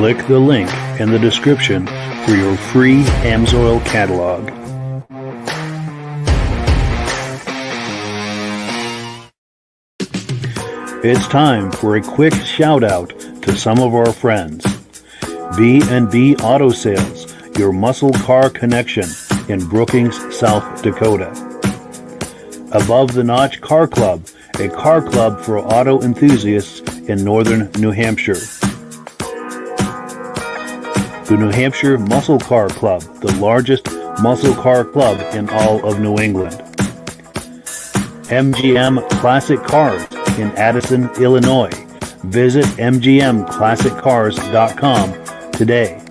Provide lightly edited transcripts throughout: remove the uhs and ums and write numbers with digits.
Click the link in the description for your free Amsoil catalog. It's time for a quick shout out to some of our friends. B&B Auto Sales, your muscle car connection in Brookings, South Dakota. Above the Notch Car Club, a car club for auto enthusiasts in northern New Hampshire. The New Hampshire Muscle Car Club, the largest muscle car club in all of New England. MGM Classic Cars in Addison, Illinois. Visit mgmclassiccars.com today.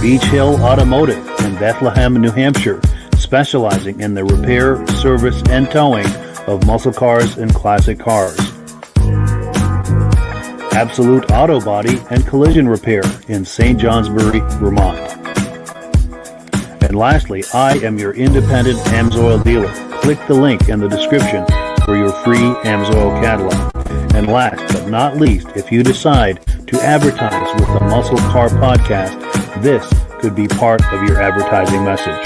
Beach Hill Automotive in Behtlehem, New Hampshire, specializing in the repair, service, and towing of muscle cars and classic cars. Absolute Auto Body and Collision Repair in St. Johnsbury, Vermont. And lastly, I am your independent Amsoil dealer. Click the link in the description for your free Amsoil catalog. And last but not least, if you decide to advertise with the Muscle Car Podcast, this could be part of your advertising message.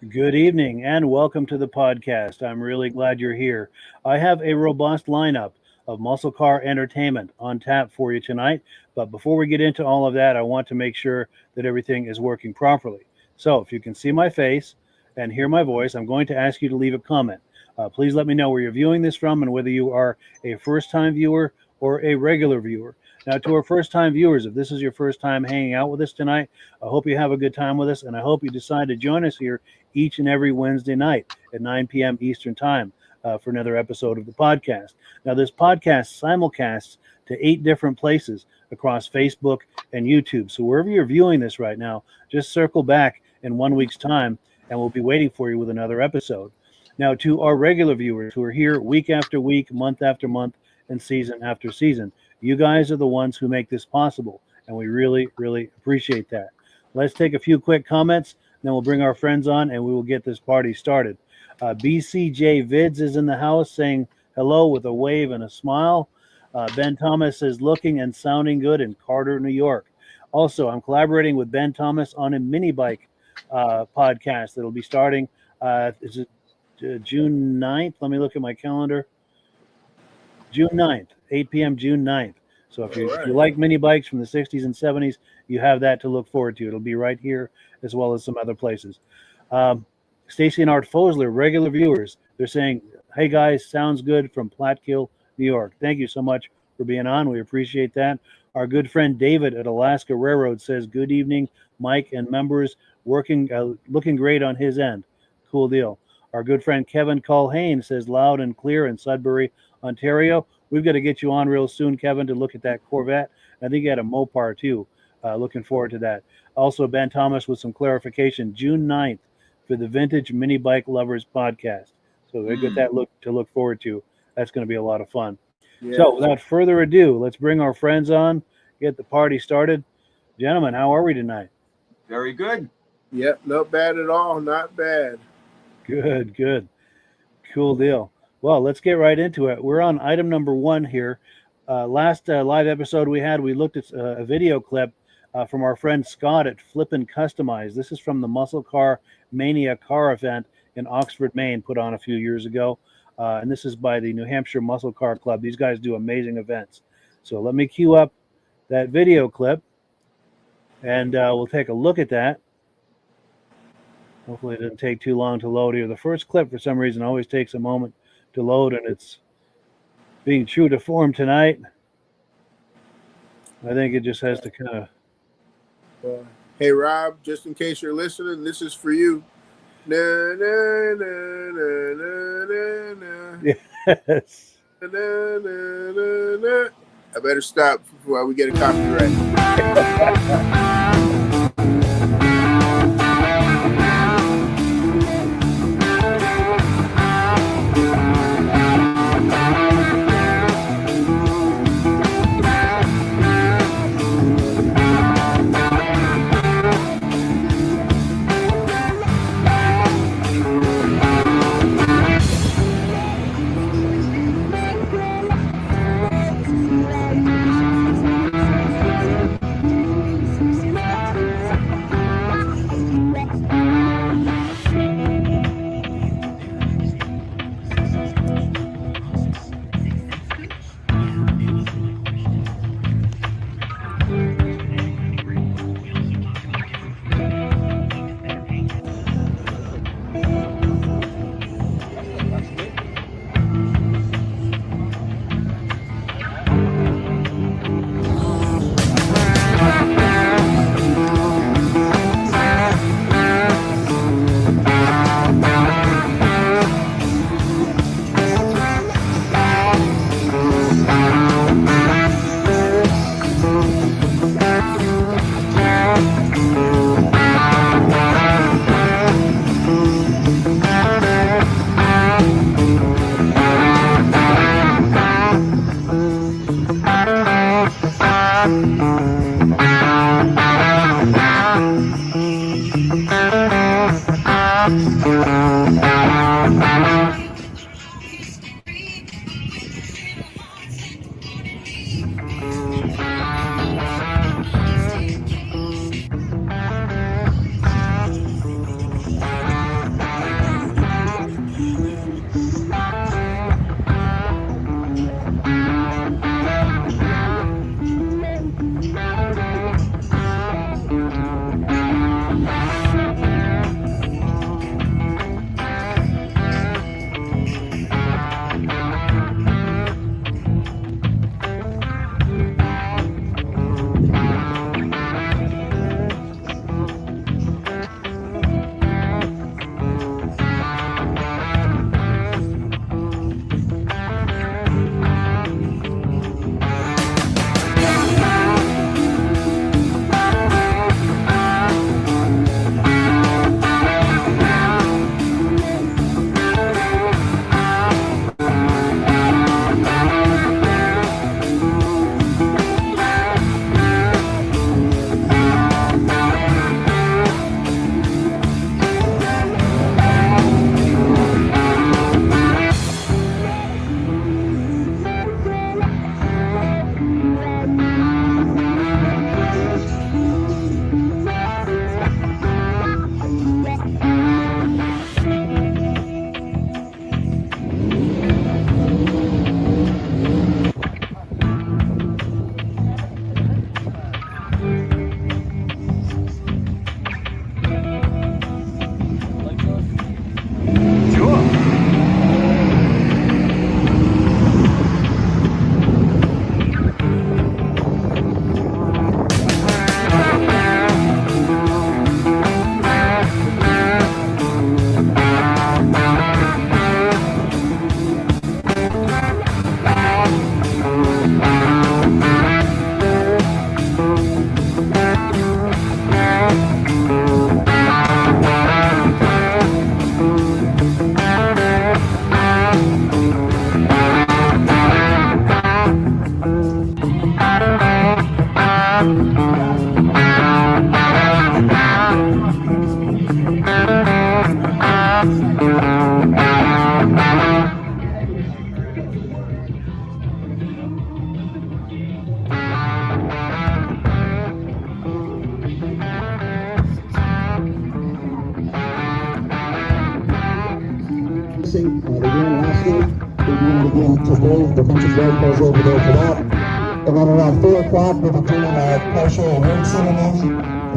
Good evening and welcome to the podcast. I'm really glad you're here. I have a robust lineup of muscle car entertainment on tap for you tonight. But before we get into all of that, I want to make sure that everything is working properly. So if you can see my face and hear my voice, I'm going to ask you to leave a comment. Please let me know where you're viewing this from and whether you are a first-time viewer or a regular viewer. Now, to our first-time viewers, if this is your first time hanging out with us tonight, I hope you have a good time with us, and I hope you decide to join us here each and every Wednesday night at 9 p.m. Eastern Time for another episode of the podcast. Now, this podcast simulcasts to 8 different places across Facebook and YouTube. So wherever you're viewing this right now, just circle back in 1 week's time, and we'll be waiting for you with another episode. Now, to our regular viewers who are here week after week, month after month, and season after season, you guys are the ones who make this possible, and we really, really appreciate that. Let's take a few quick comments, then we'll bring our friends on, and we will get this party started. BCJ Vids is in the house saying hello with a wave and a smile. Ben Thomas says looking and sounding good in Carter, New York. Also, I'm collaborating with Ben Thomas on a mini bike podcast that'll be starting. Is it June 9th? Let me look at my calendar. June 9th, 8 p.m. June 9th. So if you like mini bikes from the 60s and 70s, you have that to look forward to. It'll be right here as well as some other places. Stacy and Art Fosler, regular viewers, they're saying, hey guys, sounds good from Platkill, New York. Thank you so much for being on. We appreciate that. Our good friend David at Alaska Railroad says, good evening, Mike and members, looking great on his end. Cool deal. Our good friend Kevin Culhane says loud and clear in Sudbury, Ontario. We've got to get you on real soon, Kevin, to look at that Corvette. I think you had a Mopar too. Looking forward to that. Also, Ben Thomas with some clarification. June 9th for the Vintage Mini Bike Lovers podcast. So we get that to look forward to. That's going to be a lot of fun. Yeah. So without further ado, let's bring our friends on, get the party started. Gentlemen, how are we tonight? Very good. Yep, not bad at all. Not bad. Good, good. Cool deal. Well, let's get right into it. We're on item number 1 here. Last live episode we looked at a video clip from our friend Scott at Flippin Customized. This is from the Muscle Car Mania car event in Oxford, Maine, put on a few years ago. And this is by the New Hampshire Muscle Car Club. These guys do amazing events. So let me cue up that video clip, and we'll take a look at that. Hopefully it didn't take too long to load here. The first clip, for some reason, always takes a moment to load, and it's being true to form tonight. I think it just has to kind of... hey, Rob, just in case you're listening, this is for you. Na, na, na, na, na, na, na. Yes. Na, na, na, na. I better stop before we get a copyright. They won last week. They're doing it again today. The bunch of vehicles over there for that. And then around 4 o'clock, we'll be doing a partial award ceremony.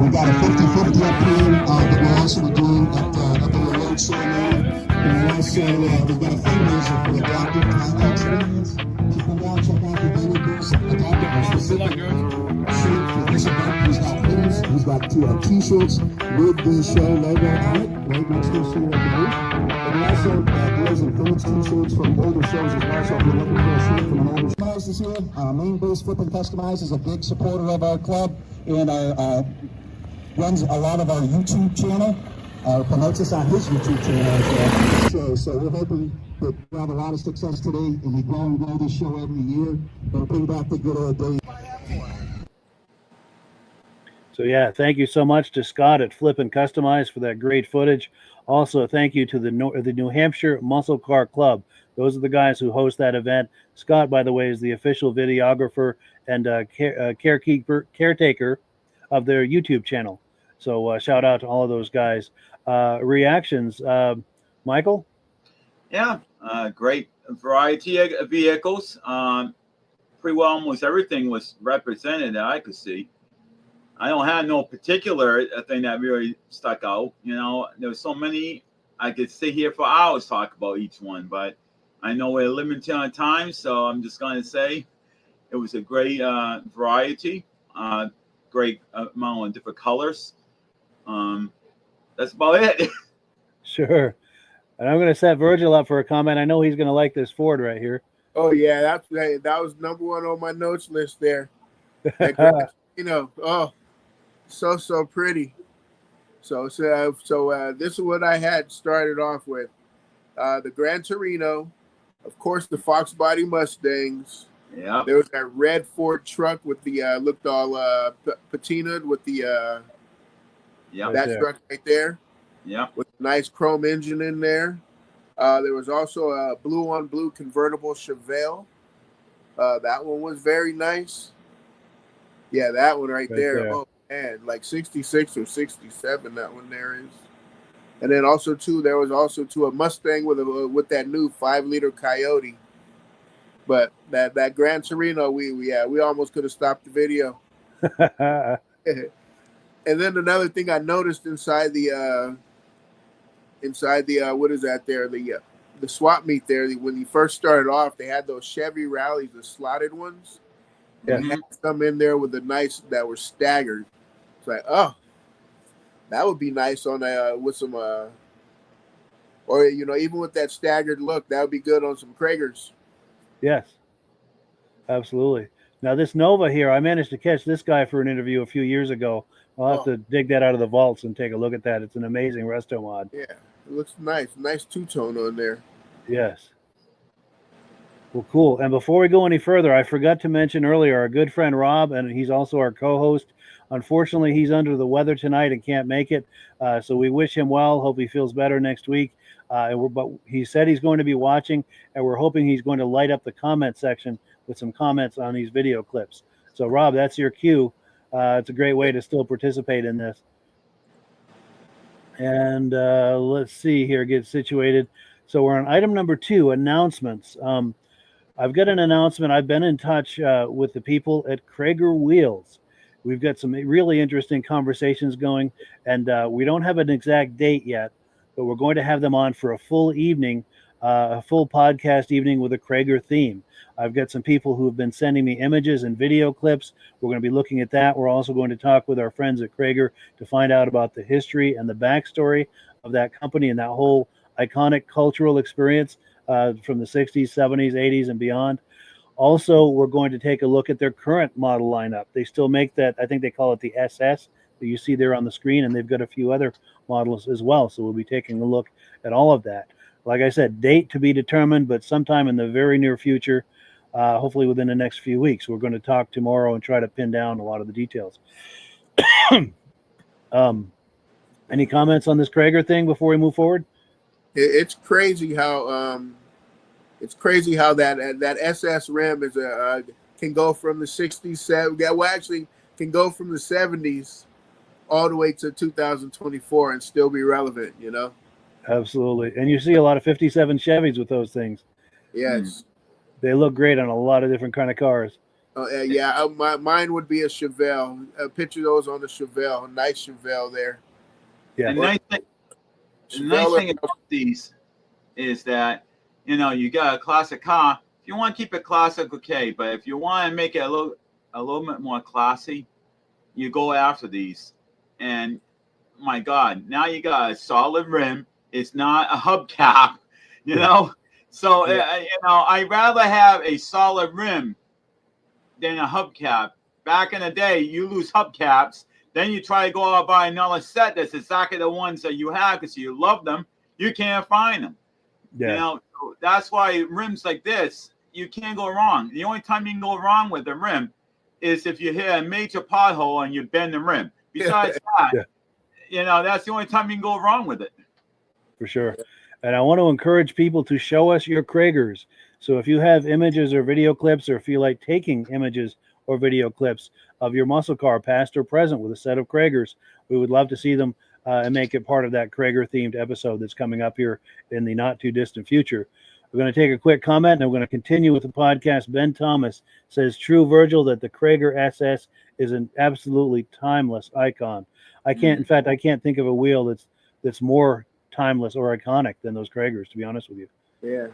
We got a 50-50 up here that we'll also be doing at the award ceremony. And also, we've got a fundraiser for adopted taco experience. Come down, check out the vehicles. Adopted our specific shirt for this event. He's got hoodies. He's got t-shirts with the show logo on it. Right next to us here at the booth. And also, Bears and Phillips t-shirts from older shows as well. So if you're looking for a shirt from an older show. Customized is here. Maine-based Flippin Customized is a big supporter of our club and runs a lot of our YouTube channel. Promotes us on his YouTube channel as well. So we're hoping that we have a lot of success today and we grow and grow this show every year. But bring back the good old days. So yeah, thank you so much to Scott at Flippin Customized for that great footage. Also, thank you to the New Hampshire Muscle Car Club. Those are the guys who host that event. Scott, by the way, is the official videographer and caretaker of their YouTube channel. So shout out to all of those guys. Reactions, Michael? Yeah, great variety of vehicles. Pretty well almost everything was represented that I could see. I don't have no particular thing that really stuck out. You know, there's so many, I could sit here for hours talk about each one, but I know we're limited on time, so I'm just going to say it was a great variety, great amount of different colors. That's about it. Sure. And I'm going to set Virgil up for a comment. I know he's going to like this Ford right here. Oh yeah, that was number one on my notes list there. Oh, so pretty. So this is what I had started off with: the Gran Torino, of course, the Fox Body Mustangs, Yeah. There was that red Ford truck with the looked all patinaed with the Yeah. that there. truck right there Yeah. with a nice chrome engine in there. There was also a blue on blue convertible Chevelle. That one was very nice. Yeah, that one right there. Oh man, like 66 or 67. That one there is. And then also too, there was also too a Mustang with that new 5-liter Coyote. But that Gran Torino, we almost could have stopped the video. And then another thing I noticed inside the what is that there, the swap meet there, when you first started off, they had those Chevy Rallies, the slotted ones. And they had some in there with the nice that were staggered. It's like, oh, that would be nice on with some or even with that staggered look, that would be good on some Kragers. Yes, absolutely. Now this Nova here, I managed to catch this guy for an interview a few years ago. I'll have to dig that out of the vaults and take a look at that. It's an amazing resto mod. Yeah, it looks nice. Nice two-tone on there. Yes. Well, cool. And before we go any further, I forgot to mention earlier our good friend Rob, and he's also our co-host. Unfortunately, he's under the weather tonight and can't make it. So we wish him well. Hope he feels better next week. But he said he's going to be watching, and we're hoping he's going to light up the comment section with some comments on these video clips. So, Rob, that's your cue. It's a great way to still participate in this. And let's see here, get situated. So we're on item number 2, announcements. I've got an announcement. I've been in touch with the people at Krager Wheels. We've got some really interesting conversations going, and we don't have an exact date yet, but we're going to have them on for a full evening, a full podcast evening with a Krager theme. I've got some people who have been sending me images and video clips. We're going to be looking at that. We're also going to talk with our friends at Krager to find out about the history and the backstory of that company and that whole iconic cultural experience from the 60s, 70s, 80s, and beyond. Also, we're going to take a look at their current model lineup. They still make that, I think they call it the SS, that you see there on the screen, and they've got a few other models as well. So we'll be taking a look at all of that. Like I said, date to be determined, but sometime in the very near future, hopefully within the next few weeks. We're going to talk tomorrow and try to pin down a lot of the details. Any comments on this Krager thing before we move forward? It's crazy how that SS rim is can go from the 60s, actually can go from the 70s all the way to 2024 and still be relevant, Absolutely. And you see a lot of 57 Chevys with those things. Yes. They look great on a lot of different kind of cars. Mine would be a Chevelle. Picture those on the Chevelle. Nice Chevelle there. Yeah. The nice thing about these is that, you got a classic car. If you want to keep it classic, okay. But if you want to make it a little bit more classy, you go after these. And my God, now you got a solid rim. It's not a hubcap, So, I'd rather have a solid rim than a hubcap. Back in the day, you lose hubcaps. Then you try to go out and buy another set that's exactly the ones that you have because you love them. You can't find them. Yeah. So that's why rims like this, you can't go wrong. The only time you can go wrong with the rim is if you hit a major pothole and you bend the rim. Besides that, that's the only time you can go wrong with it. For sure. And I want to encourage people to show us your Kragers. So if you have images or video clips, or if you like taking images or video clips of your muscle car, past or present, with a set of Kragers, we would love to see them and make it part of that Krager-themed episode that's coming up here in the not-too-distant future. We're going to take a quick comment, and we're going to continue with the podcast. Ben Thomas says, true, Virgil, that the Krager SS is an absolutely timeless icon. I can't think of a wheel that's more timeless or iconic than those Kragers, to be honest with you. Yeah.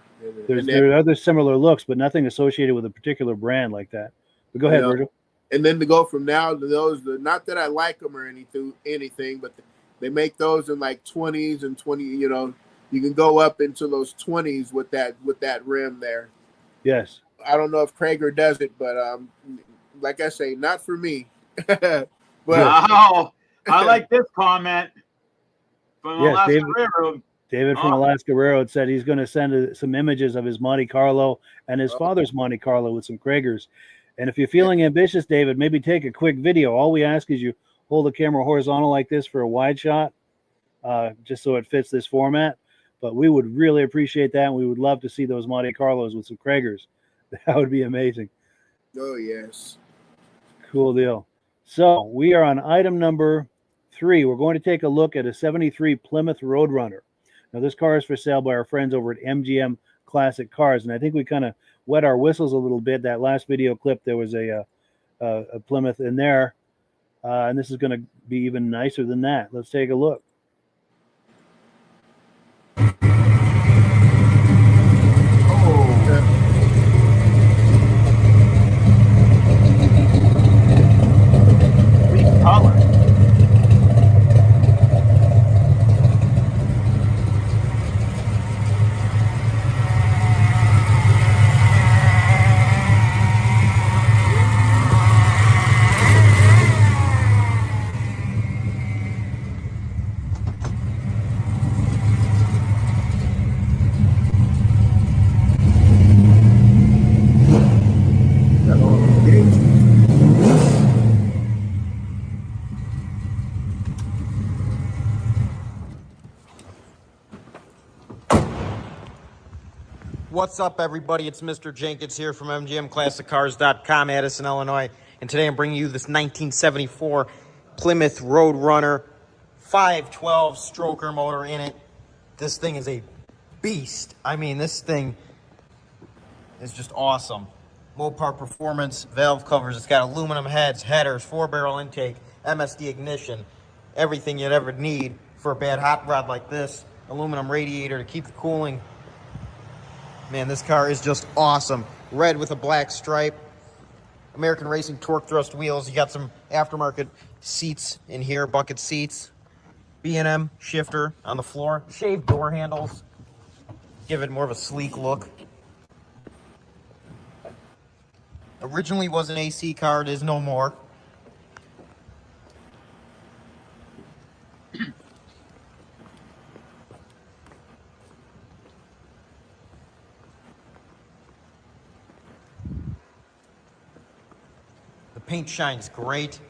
There are other similar looks, but nothing associated with a particular brand like that. But go ahead, Virgil. And then to go from now to those, not that I like them or anything, but they make those in like 20s and 20, you can go up into those 20s with that rim there. Yes. I don't know if Krager does it, but like I say, not for me. But wow. I like this comment from the last career room. David from Alaska Railroad said he's going to send some images of his Monte Carlo and his father's Monte Carlo with some Kragers. And if you're feeling ambitious, David, maybe take a quick video. All we ask is you hold the camera horizontal like this for a wide shot, just so it fits this format. But we would really appreciate that, and we would love to see those Monte Carlos with some Kragers. That would be amazing. Oh, yes. Cool deal. So we are on item number 3. We're going to take a look at a 73 Plymouth Roadrunner. Now, this car is for sale by our friends over at MGM Classic Cars, and I think we kind of wet our whistles a little bit. That last video clip, there was a Plymouth in there, and this is going to be even nicer than that. Let's take a look. Color. What's up, everybody? It's Mr. Jenkins here from MGMClassicCars.com, Addison, Illinois. And today I'm bringing you this 1974 Plymouth Roadrunner 512 stroker motor in it. This thing is a beast. I mean, this thing is just awesome. Mopar performance, valve covers. It's got aluminum heads, headers, 4-barrel intake, MSD ignition, everything you'd ever need for a bad hot rod like this. Aluminum radiator to keep the cooling. Man, this car is just awesome. Red with a black stripe. American Racing torque thrust wheels. You got some aftermarket seats in here, bucket seats. B&M shifter on the floor. Shaved door handles. Give it more of a sleek look. Originally was an AC car. It is no more. Paint shines great.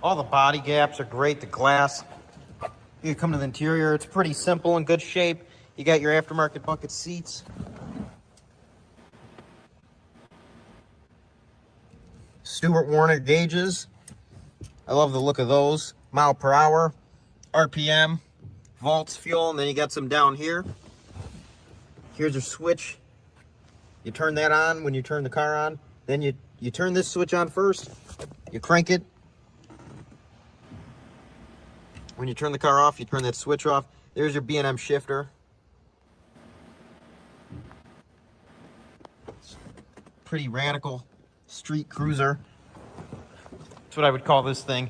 All the body gaps are great. The glass. You come to the interior. It's pretty simple and good shape. You got your aftermarket bucket seats. Stewart Warner gauges. I love the look of those. Mile per hour, RPM, volts, fuel, and then you got some down here. Here's your switch. You turn that on when you turn the car on. Then you turn this switch on first, you crank it. When you turn the car off, you turn that switch off. There's your B&M shifter. Pretty radical street cruiser. That's what I would call this thing.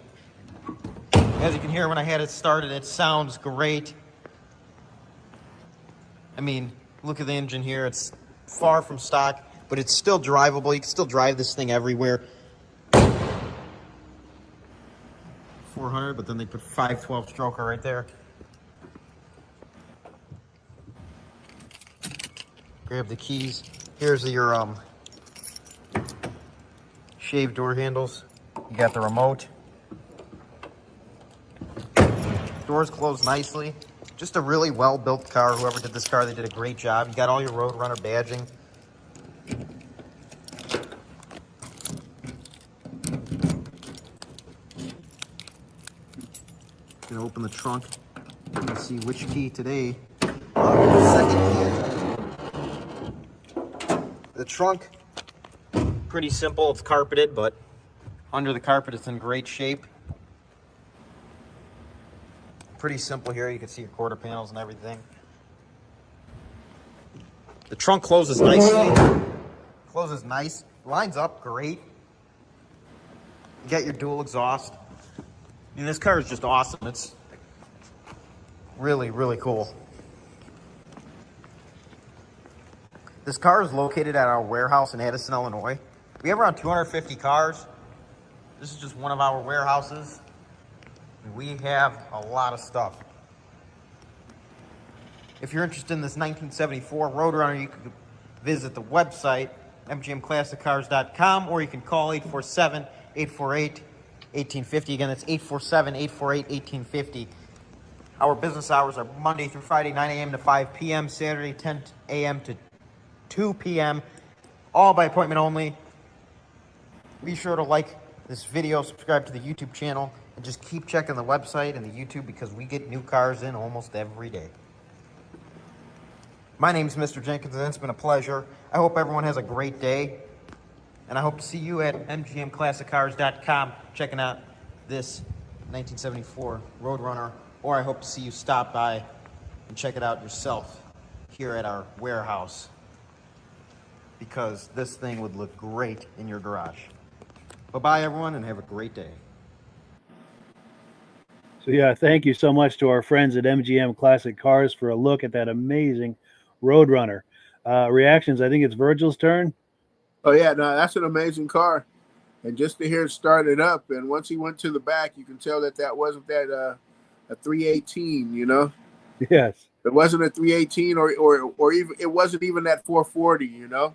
As you can hear, when I had it started, it sounds great. I mean, look at the engine here. It's far from stock, but it's still drivable. You can still drive this thing everywhere. 400, but then they put 512 stroker right there. Grab the keys. Here's your shaved door handles. You got the remote. Doors close nicely. Just a really well-built car. Whoever did this car, they did a great job. You got all your Roadrunner badging. Gonna open the trunk and see which key today. Second key. The trunk, pretty simple. It's carpeted, but under the carpet, it's in great shape. Pretty simple here. You can see your quarter panels and everything. The trunk closes nicely. Closes nice. Lines up great. You got your dual exhaust. I mean, this car is just awesome. It's really, really cool. This car is located at our warehouse in Addison, Illinois. We have around 250 cars. This is just one of our warehouses. We have a lot of stuff. If you're interested in this 1974 Roadrunner, you can visit the website, mgmclassiccars.com, or you can call 847-848-1850. Again, that's 847-848-1850. Our business hours are Monday through Friday, 9 a.m. to 5 p.m., Saturday, 10 a.m. to 2 p.m., all by appointment only. Be sure to like this video, subscribe to the YouTube channel, and just keep checking the website and the YouTube because we get new cars in almost every day. My name's Mr. Jenkins, and it's been a pleasure. I hope everyone has a great day, and I hope to see you at mgmclassiccars.com checking out this 1974 Roadrunner, or I hope to see you stop by and check it out yourself here at our warehouse, because this thing would look great in your garage. Bye-bye, everyone, and have a great day. So, yeah, thank you so much to our friends at MGM Classic Cars for a look at that amazing Roadrunner. Reactions, I think it's Virgil's turn. Oh, yeah, no, that's an amazing car. And just to hear it started up, and once he went to the back, you can tell that that wasn't that a 318, you know? Yes. It wasn't a 318 or even, it wasn't even that 440, you know?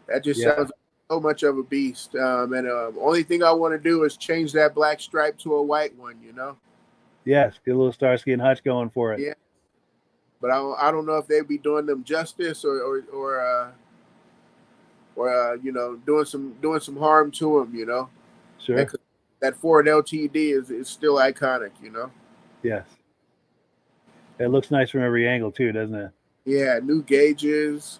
That just sounds so much of a beast. Only thing I want to do is change that black stripe to a white one, you know? Yes, get a little Starsky and Hutch going for it. Yeah. But I don't know if they'd be doing them justice or you know, doing some harm to them, you know? Sure. That Ford LTD is still iconic, you know? Yes. It looks nice from every angle too, doesn't it? Yeah, new gauges.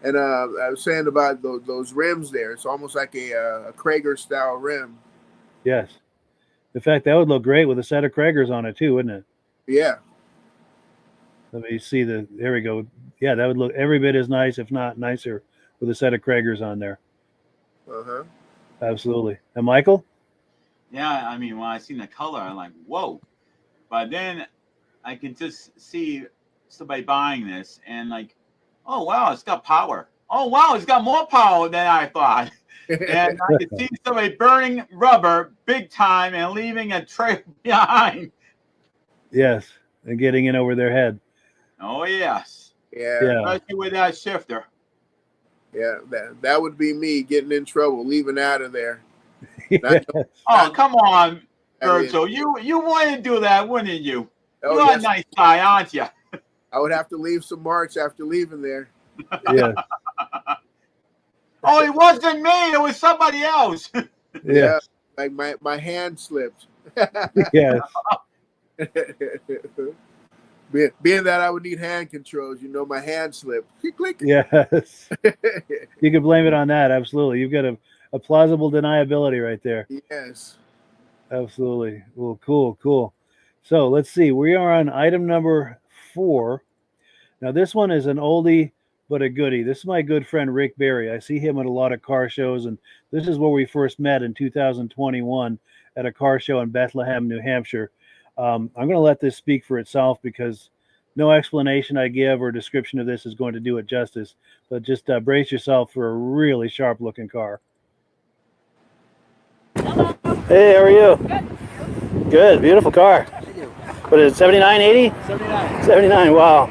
And I was saying about those rims there. It's almost like a Krager-style rim. Yes. In fact, that would look great with a set of Kragers on it too, wouldn't it? Yeah. Let me see there we go. Yeah, that would look every bit as nice, if not nicer, with a set of Kragers on there. Uh-huh. Absolutely. And Michael? Yeah, I mean, when I seen the color, I'm like, whoa. But then I can just see somebody buying this and like, oh, wow, it's got power. Oh, wow, it's got more power than I thought. And I could see somebody burning rubber big time and leaving a trail behind. Yes, and getting in over their head. Oh, yes. Yeah. Especially with that shifter. Yeah, that would be me getting in trouble, leaving out of there. Yes. Oh, come on, Virgil. You want to do that, wouldn't you? Oh, You're yes. a nice guy, aren't you? I would have to leave some marks after leaving there. Yes. Oh, it wasn't me. It was somebody else. Yeah, like my hand slipped. Yes. Being that I would need hand controls, you know, my hand slipped. Click, click. Yes. You can blame it on that. Absolutely. You've got a plausible deniability right there. Yes. Absolutely. Well, cool. So let's see. We are on item number 4. Now, this one is an oldie but a goodie. This is my good friend Rick Berry. I see him at a lot of car shows, and this is where we first met in 2021 at a car show in Behtlehem, New Hampshire. I'm going to let this speak for itself because no explanation I give or description of this is going to do it justice, but just brace yourself for a really sharp-looking car. Hey, how are you? Good. Good, beautiful car. What is it, 79, 80? 79. 79, wow.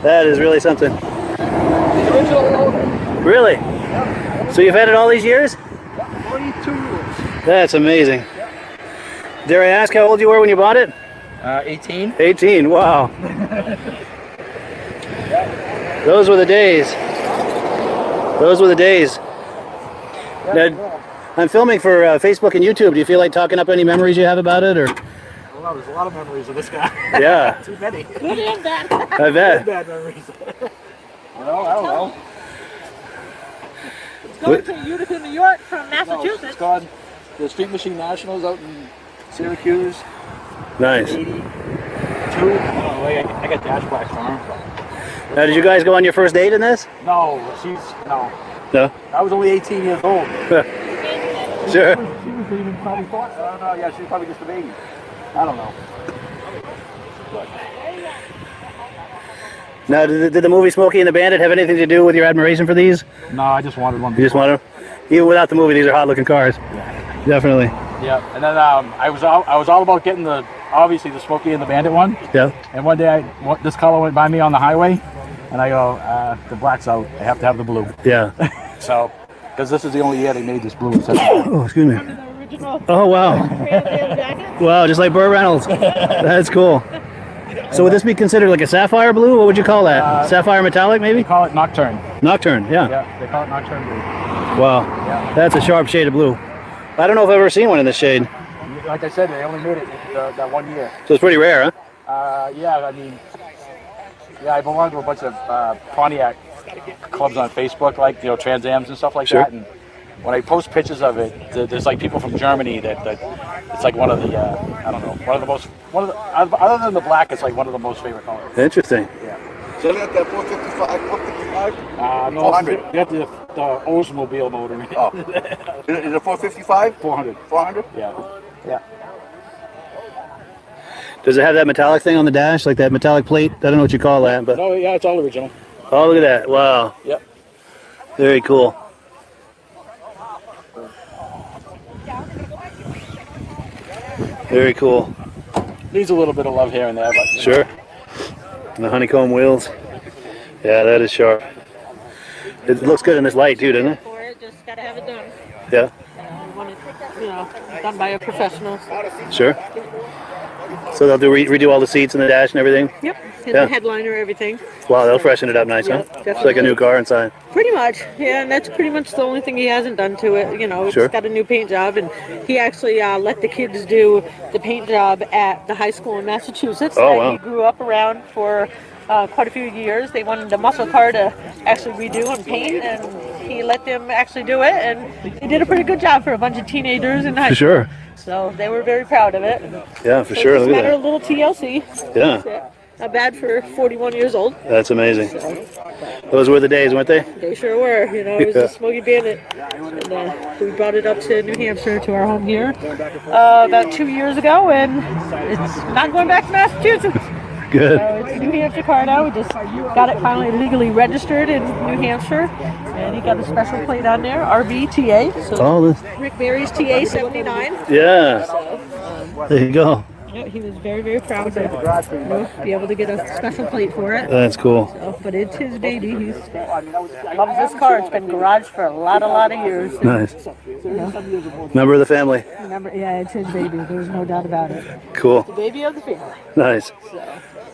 That is really something. The original owner. Really? Yep. So you've had it all these years? 42 years. That's amazing. Dare I ask how old you were when you bought it? 18. 18, wow. Those were the days. Those were the days. Now, I'm filming for Facebook and YouTube. Do you feel like talking up any memories you have about it, or? Well, there's a lot of memories of this guy. Yeah. Too many. Good and bad. I bet. Bad memories. Well, I don't know. It's going to Utica, New York from No, Massachusetts. it's gone. The Street Machine Nationals out in Syracuse. Nice. 82. Oh, I got dash plaques for him. Now, did you guys go on your first date in this? No. No. I was only 18 years old. Sure. She was even probably thought. I don't know. Yeah, she was probably just a baby. I don't know. But Now, did the movie Smokey and the Bandit have anything to do with your admiration for these? no, I just wanted one. You just want them? Even without the movie, these are hot-looking cars. Yeah. Definitely. Yeah, and then I was all about getting the obviously the Smokey and the Bandit one. Yeah. And one day this color went by me on the highway, and I go, the black's out. I have to have the blue. Yeah. So, because this is the only year they made this blue. Oh, excuse me. The original Oh, wow. jacket. Wow, just like Burt Reynolds. That's cool. So would this be considered like a sapphire blue? What would you call that? Sapphire metallic, maybe? They call it Nocturne. Nocturne, yeah. Yeah, they call it Nocturne blue. Wow. Yeah. That's a sharp shade of blue. I don't know if I've ever seen one in this shade. Like I said, they only made it that 1 year. So it's pretty rare, huh? Yeah, I mean, I belong to a bunch of Pontiac clubs on Facebook, like, Trans Ams and stuff like Sure. that. And when I post pictures of it, there's like people from Germany that it's like one of the, I don't know, other than the black, it's like one of the most favorite colors. Interesting. Yeah. So they got that 455, 455? No, 400. You got the Oldsmobile motor in it. Oh. Is it 455? 400. 400? Yeah. Yeah. Does it have that metallic thing on the dash, like that metallic plate? I don't know what you call that, but No, yeah, it's all original. oh, look at that! Wow, Yep. very cool. Very cool. Needs a little bit of love here and there, but Sure. And the honeycomb wheels. Yeah, that is sharp. It looks good in this light too, doesn't it? For it, just gotta have it done. Yeah. We want it, done by a professional. Sure. So they'll redo all the seats and the dash and everything. Yep. And Yeah. the headliner, everything. Wow, they'll freshen it up nice, huh? Yeah, It's like a new car inside. Pretty much, yeah, and that's pretty much the only thing he hasn't done to it. It's Sure. got a new paint job, and he actually let the kids do the paint job at the high school in Massachusetts Oh, that wow. he grew up around for quite a few years. They wanted the muscle car to actually redo and paint, and he let them actually do it, and they did a pretty good job for a bunch of teenagers in high For school. sure. So they were very proud of it. Yeah, for So sure. it's Look a matter at of a little TLC. that. Yeah, Not bad for 41 years old. that's amazing. Those were the days, weren't they? They sure were. It was Yeah. a Smoky Bandit. And we brought it up to New Hampshire, to our home here, about 2 years ago, and it's not going back to Massachusetts. Good. So it's a New Hampshire car now. We just got it finally legally registered in New Hampshire, and he got a special plate on there, RBTA. So Oh, this, Rick Berry's TA 79. yeah. There you go. Yeah, he was very, very proud to be able to get a special plate for it. That's cool. So, but it's his baby. He loves this car. It's been garaged for a lot of years. Nice. Member of the family. Remember, yeah, it's his baby. There's no doubt about it. Cool. The baby of the family. Nice.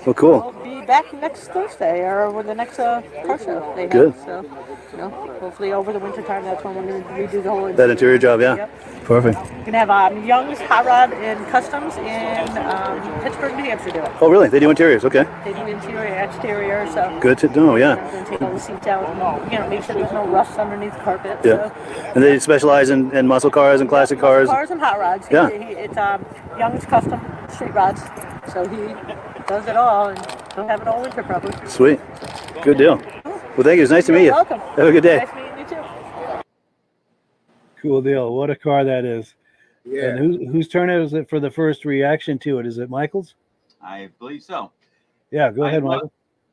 Well, cool. We'll be back next Thursday or with the next car show they have. Good. So, hopefully over the winter time, that's when we're going to redo the whole That interior job, yeah. Yep. Perfect. We're going to have Young's Hot Rod and Customs in Pittsburgh, New Hampshire do it. Oh, really? They do interiors. Okay. They do interior, exterior, so Good to know. we're Yeah. going to take all the seats out and, make sure there's no rust underneath the carpet. Yeah. So. And they specialize in muscle cars and classic cars. Cars and hot rods. Yeah. It's Young's Custom Street Rods, so he does it all, and he'll have it all winter probably. Sweet. Good deal. Well, thank you. It's nice to meet you. You're welcome. Have a good day. Nice meeting you too. Cool deal. What a car that is. Yeah. And whose turn is it for the first reaction to it? Is it Michael's? I believe so. Yeah, go ahead, Michael.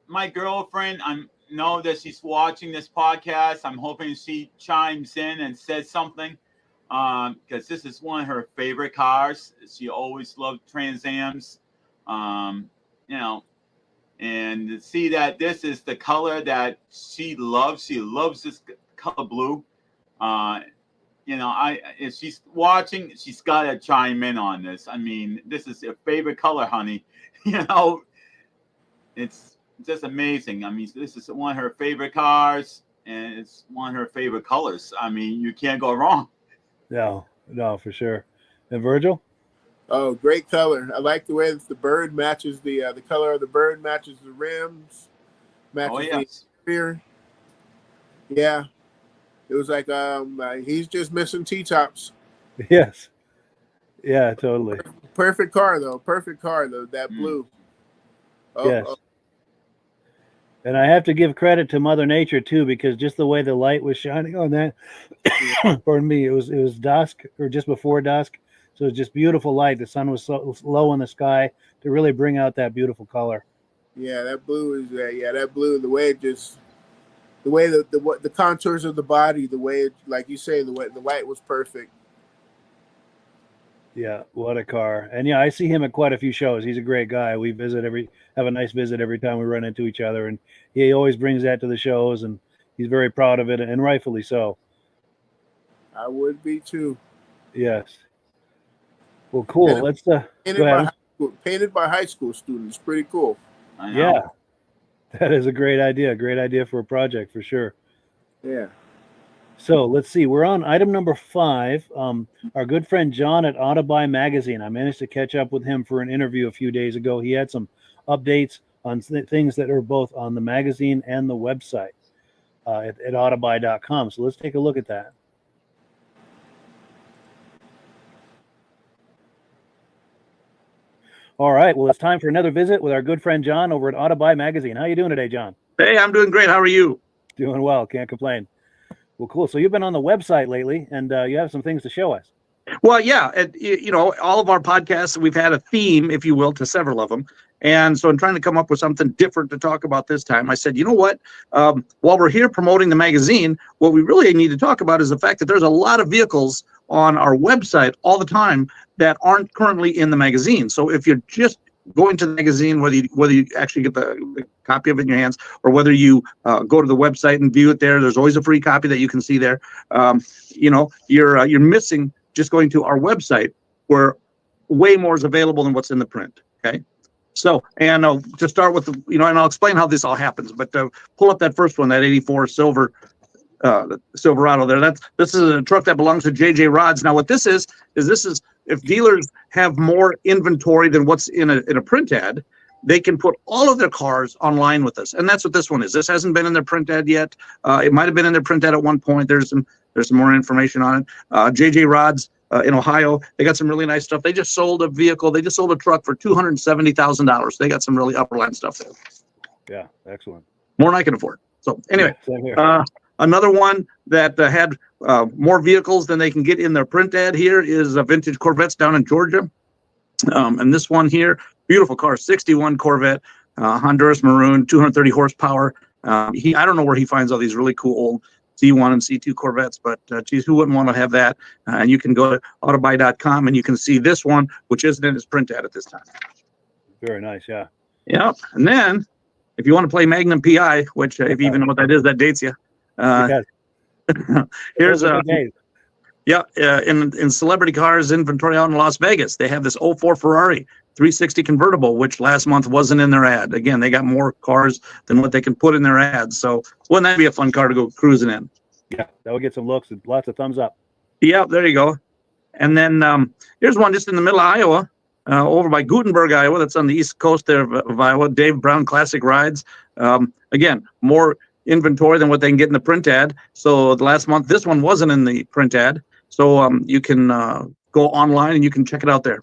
My girlfriend, I know that she's watching this podcast. I'm hoping she chimes in and says something because this is one of her favorite cars. She always loved Trans Ams, and to see that this is the color that she loves. She loves this color blue. If she's watching, she's got to chime in on this. I mean, this is her favorite color, honey. It's just amazing. I mean, this is one of her favorite cars, and it's one of her favorite colors. I mean, you can't go wrong. No, for sure. And Virgil? Oh, great color. I like the way that the bird matches the color of the bird matches the rims, matches the interior. Yeah. It was like he's just missing T-tops. Yes. Yeah, totally. Perfect car though. That blue. Yes. And I have to give credit to Mother Nature too, because just the way the light was shining on that, pardon me, it was dusk or just before dusk. So it was just beautiful light. The sun was so low in the sky to really bring out that beautiful color. Yeah, that blue is that blue. The way it just, the way the contours of the body, the way it, like you say, the way the light was perfect. Yeah, what a car. And yeah, I see him at quite a few shows. He's a great guy. We have a nice visit every time we run into each other, and he always brings that to the shows, and he's very proud of it, and rightfully so. I would be too. Yes. Well, cool. And Let's go ahead. Painted by high school students. Pretty cool. I know. Yeah. That is a great idea. Great idea for a project for sure. Yeah. So let's see. We're on item number 5. Our good friend John at Autabuy Magazine. I managed to catch up with him for an interview a few days ago. He had some updates on things that are both on the magazine and the website at autabuy.com. So let's take a look at that. All right. Well, it's time for another visit with our good friend John over at Autabuy Magazine. How you doing today, John? Hey, I'm doing great. How are you? Doing well. Can't complain. Well, cool. So you've been on the website lately, and you have some things to show us. Well, yeah. And, all of our podcasts, we've had a theme, if you will, to several of them. And so I'm trying to come up with something different to talk about this time. I said, you know what? While we're here promoting the magazine, what we really need to talk about is the fact that there's a lot of vehicles on our website all the time that aren't currently in the magazine. So if you're just going to the magazine, whether you actually get the copy of it in your hands, or whether you go to the website and view it there's always a free copy that you can see there. You're missing just going to our website, where way more is available than what's in the print. Okay. So, and to start with, and I'll explain how this all happens, but pull up that first one, that 84 silver Silverado there. This is a truck that belongs to JJ Rods. Now, what this is if dealers have more inventory than what's in a print ad, they can put all of their cars online with us, and that's what this one is. This hasn't been in their print ad yet. It might have been in their print ad at one point. There's some more information on it. JJ Rods in Ohio, they got some really nice stuff. They just sold a vehicle. They just sold a truck for $270,000. They got some really upper line stuff there. Yeah, excellent. More than I can afford. So anyway, same here. Another one that had more vehicles than they can get in their print ad here is Vintage Corvettes down in Georgia. And this one here, beautiful car, 61 Corvette, Honduras maroon, 230 horsepower. I don't know where he finds all these really cool old C1 and C2 Corvettes, but geez, who wouldn't want to have that? And you can go to autabuy.com and you can see this one, which isn't in his print ad at this time. Very nice, yeah. Yep. And then if you want to play Magnum PI, which if you even know what that is, that dates you. Here's in celebrity cars inventory out in Las Vegas. They have this 04 Ferrari 360 convertible, which last month wasn't in their ad. Again, they got more cars than what they can put in their ads. So wouldn't that be a fun car to go cruising in? Yeah, that would get some looks and lots of thumbs up. Yeah, there you go. And then here's one just in the middle of Iowa, over by Gutenberg, Iowa. That's on the east coast there of Iowa. Dave Brown Classic Rides. Again, more inventory than what they can get in the print ad. So the last month, this one wasn't in the print ad. So you can go online and you can check it out there.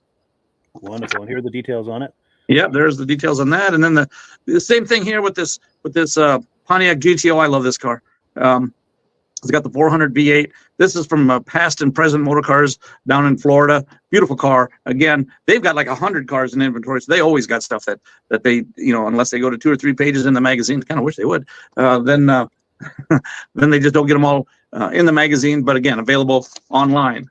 Wonderful. And here are the details on it. Yeah, there's the details on that. And then the same thing here with this Pontiac GTO. I love this car. It's got the 400 V8. This is from past and present motor cars down in Florida. Beautiful car. Again, they've got like 100 cars in inventory, so they always got stuff that they, unless they go to 2 or 3 pages in the magazine, kind of wish they would, then they just don't get them all in the magazine, but again, available online.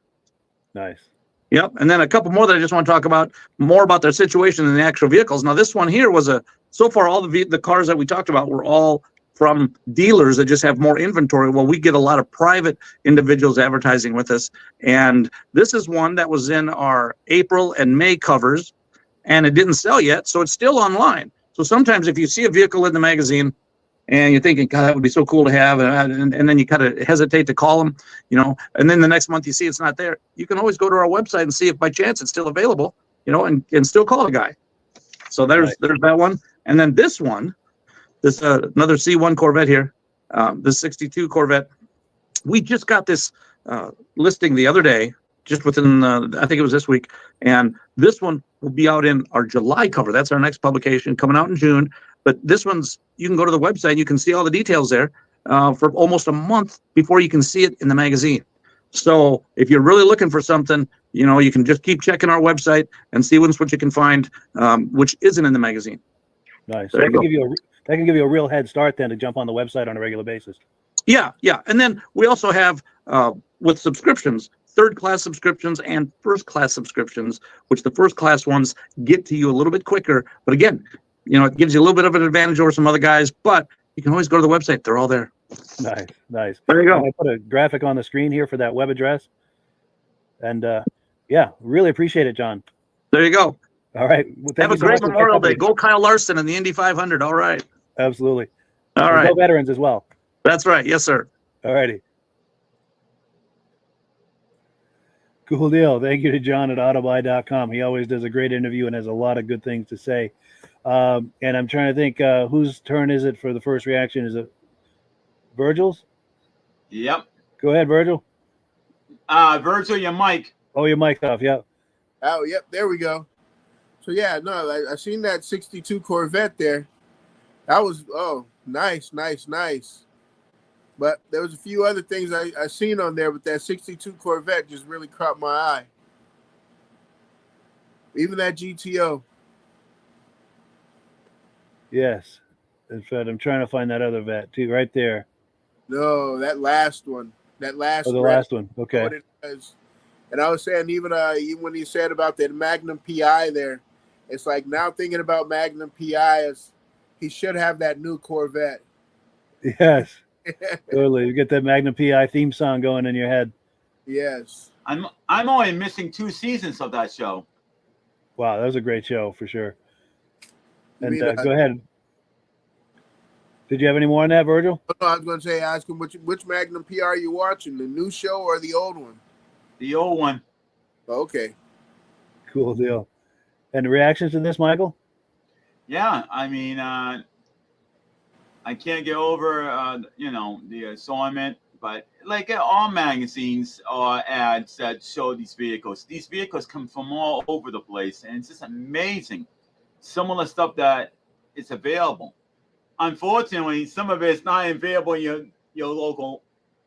Nice. Yep. And then a couple more that I just want to talk about, more about their situation in the actual vehicles. Now, this one here was so far all the cars that we talked about were all from dealers that just have more inventory. Well, we get a lot of private individuals advertising with us. And this is one that was in our April and May covers, and it didn't sell yet, so it's still online. So sometimes if you see a vehicle in the magazine and you're thinking, God, that would be so cool to have, and then you kind of hesitate to call them, and then the next month you see it's not there, you can always go to our website and see if by chance it's still available, and still call the guy. So there's that one. And then this one, this another C1 Corvette here, this 62 Corvette. We just got this listing the other day, just within, I think it was this week. And this one will be out in our July cover. That's our next publication coming out in June. But this one's, you can go to the website, you can see all the details there for almost a month before you can see it in the magazine. So if you're really looking for something, you can just keep checking our website and see what you can find, which isn't in the magazine. Nice. So that can give you a real head start then to jump on the website on a regular basis. Yeah. And then we also have, with subscriptions, third-class subscriptions and first-class subscriptions, which the first-class ones get to you a little bit quicker. But again, it gives you a little bit of an advantage over some other guys, but you can always go to the website. They're all there. Nice. There you go. I put a graphic on the screen here for that web address. And yeah, really appreciate it, John. There you go. All right. Well, have a great Memorial Day. Go Kyle Larson in the Indy 500. All right. Absolutely. All right. Go veterans as well. That's right. Yes, sir. All righty. Cool deal. Thank you to John at Autabuy.com. He always does a great interview and has a lot of good things to say. And I'm trying to think, whose turn is it for the first reaction? Is it Virgil's? Yep. Go ahead, Virgil. Virgil, your mic. Oh, your mic's off. Yep. Oh, yep. There we go. So, yeah, no, I seen that 62 Corvette there. That was, nice. But there was a few other things I seen on there, but that 62 Corvette just really caught my eye. Even that GTO. Yes. In fact, I'm trying to find that other vet, too, right there. No, that last one. That last one. Oh, the last one. Okay. What it was. And I was saying, even when he said about that Magnum PI there, it's like now thinking about Magnum PI as he should have that new Corvette. Yes. Totally. You get that Magnum PI theme song going in your head. Yes. I'm only missing 2 seasons of that show. Wow, that was a great show for sure. And go ahead. Did you have any more on that, Virgil? No, I was going to say, ask him which Magnum PI are you watching, the new show or the old one? The old one. Okay. Cool deal. And the reactions to this, Michael? Yeah, I mean, I can't get over, the assortment, but like all magazines or ads that show these vehicles come from all over the place, and it's just amazing. Some of the stuff that is available. Unfortunately, some of it's not available in your local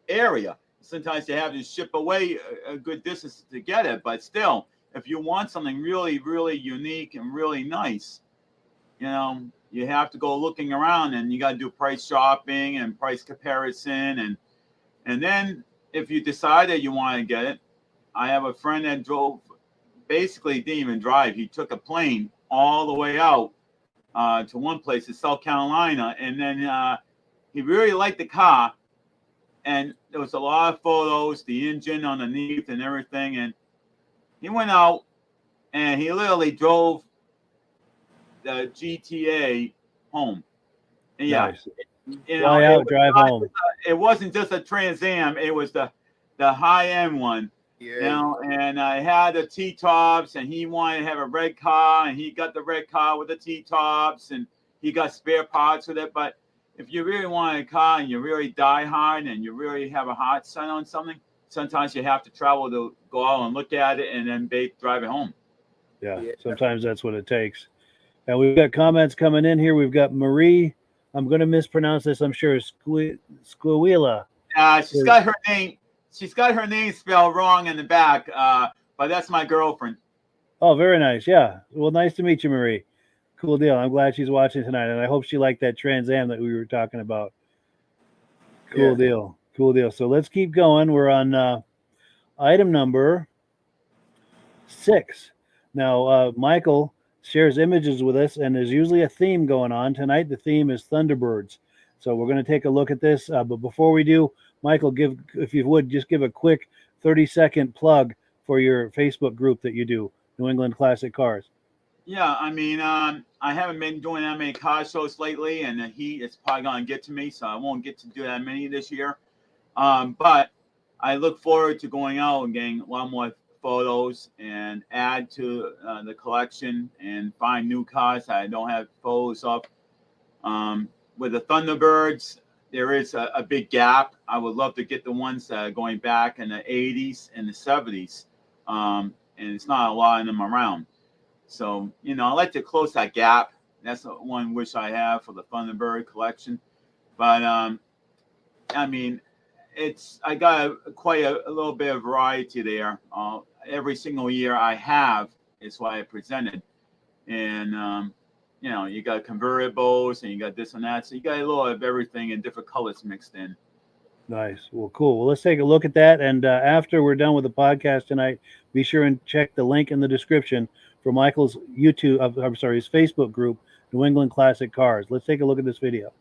area. Sometimes you have to ship away a good distance to get it, but still, if you want something really, really unique and really nice, you have to go looking around, and you got to do price shopping and price comparison, and then if you decide that you want to get it, I have a friend that basically didn't even drive. He took a plane all the way out to one place in South Carolina, and then he really liked the car, and there was a lot of photos, the engine underneath and everything, and he went out and he literally drove the GTA home. And yeah, nice. Fly out, drive home. It wasn't just a Trans Am; it was the high-end one. Yeah. And I had the T-tops, and he wanted to have a red car, and he got the red car with the T-tops, and he got spare parts with it. But if you really want a car and you really die hard and you really have a heart set on something, sometimes you have to travel to go out and look at it and then drive it home. Yeah, sometimes that's what it takes. And we've got comments coming in here. We've got Marie. I'm going to mispronounce this, I'm sure. Squawila. She's got her name. She's got her name spelled wrong in the back, but that's my girlfriend. Oh, very nice. Yeah. Well, nice to meet you, Marie. Cool deal. I'm glad she's watching tonight, and I hope she liked that Trans Am that we were talking about. Cool deal. Cool deal. So let's keep going. We're on item number 6. Now, Michael shares images with us, and there's usually a theme going on. Tonight, the theme is Thunderbirds. So we're going to take a look at this. But before we do, Michael, if you would, just give a quick 30-second plug for your Facebook group that you do, New England Classic Cars. Yeah, I mean, I haven't been doing that many car shows lately, and the heat is probably going to get to me, so I won't get to do that many this year. But I look forward to going out and getting a lot more photos and add to the collection and find new cars that I don't have photos of. With the Thunderbirds, there is a big gap. I would love to get the ones that are going back in the 80s and the 70s, and it's not a lot of them around. So, I like to close that gap. That's the one wish I have for the Thunderbird collection. But, I mean, I got quite a little bit of variety there. Every single year I have is what I presented. And, you got convertibles and you got this and that. So you got a little of everything in different colors mixed in. Nice. Well, cool. Well, let's take a look at that. And after we're done with the podcast tonight, be sure and check the link in the description for Michael's his Facebook group, New England Classic Cars. Let's take a look at this video.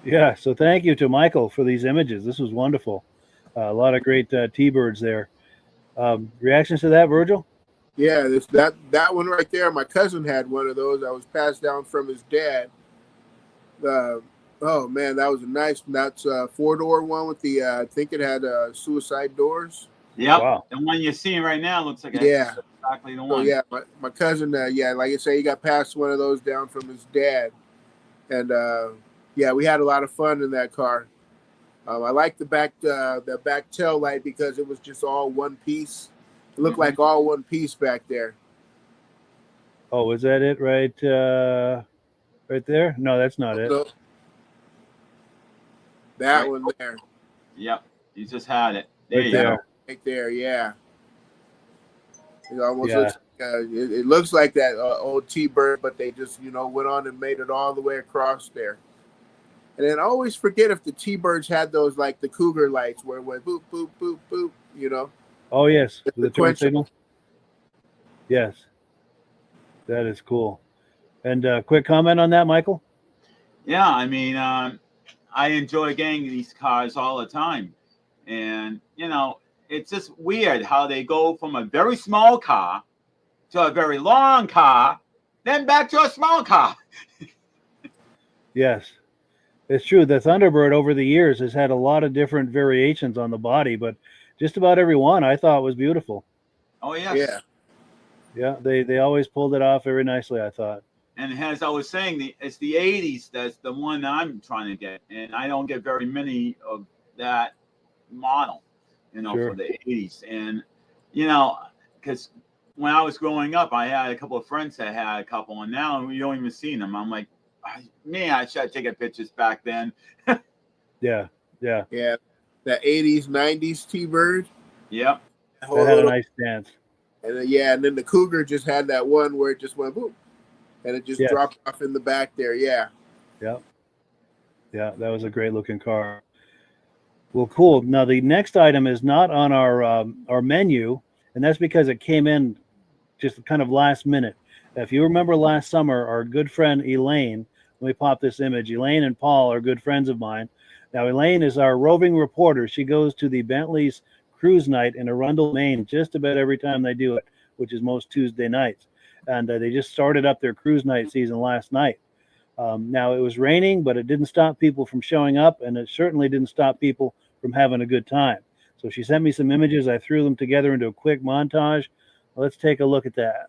Yeah, so thank you to Michael for these images. This was wonderful. A lot of great T-birds there. Reactions to that, Virgil? Yeah, that one right there. My cousin had one of those. That was passed down from his dad. Oh man, that was a nice. That's a 4-door one with the. I think it had suicide doors. Yep. Wow. The one you're seeing right now looks like exactly the one. So yeah, my cousin. Yeah, like I say, he got passed one of those down from his dad, and yeah, we had a lot of fun in that car. I like the back tail light because it was just all one piece. It looked like all one piece back there. Oh, was that it right there? No, that's not it. That one there. Yep, you just had it. There right you there. go. Right there, yeah. It almost looks. It looks like that old T-bird, but they just went on and made it all the way across there. And then I always forget if the T-birds had those like the Cougar lights where it went boop boop boop boop. Oh yes, the turn signal. Yes, that is cool. And quick comment on that, Michael? Yeah, I mean, I enjoy getting these cars all the time, and it's just weird how they go from a very small car to a very long car, then back to a small car. Yes, it's true. The Thunderbird over the years has had a lot of different variations on the body, but just about every one I thought was beautiful. Oh yes. Yeah. Yeah, they always pulled it off very nicely, I thought. And as I was saying, it's the 80s that's the one I'm trying to get, and I don't get very many of that model, Sure. for the 80s. And because when I was growing up, I had a couple of friends that had a couple, and now you don't even see them. I'm like, man, I should have taken pictures back then. Yeah. Yeah, the 80s, 90s T-Bird. Yep. That had a nice stance. And and then the Cougar just had that one where it just went boom, and it just dropped off in the back there. Yeah. Yep. Yeah, that was a great looking car. Well, cool. Now the next item is not on our menu, and that's because it came in just kind of last minute. If you remember last summer, our good friend Elaine, let me pop this image. Elaine and Paul are good friends of mine. Now, Elaine is our roving reporter. She goes to the Bentley's cruise night in Arundel, Maine, just about every time they do it, which is most Tuesday nights. And they just started up their cruise night season last night. Now, it was raining, but it didn't stop people from showing up, and it certainly didn't stop people from having a good time. So she sent me some images. I threw them together into a quick montage. Let's take a look at that.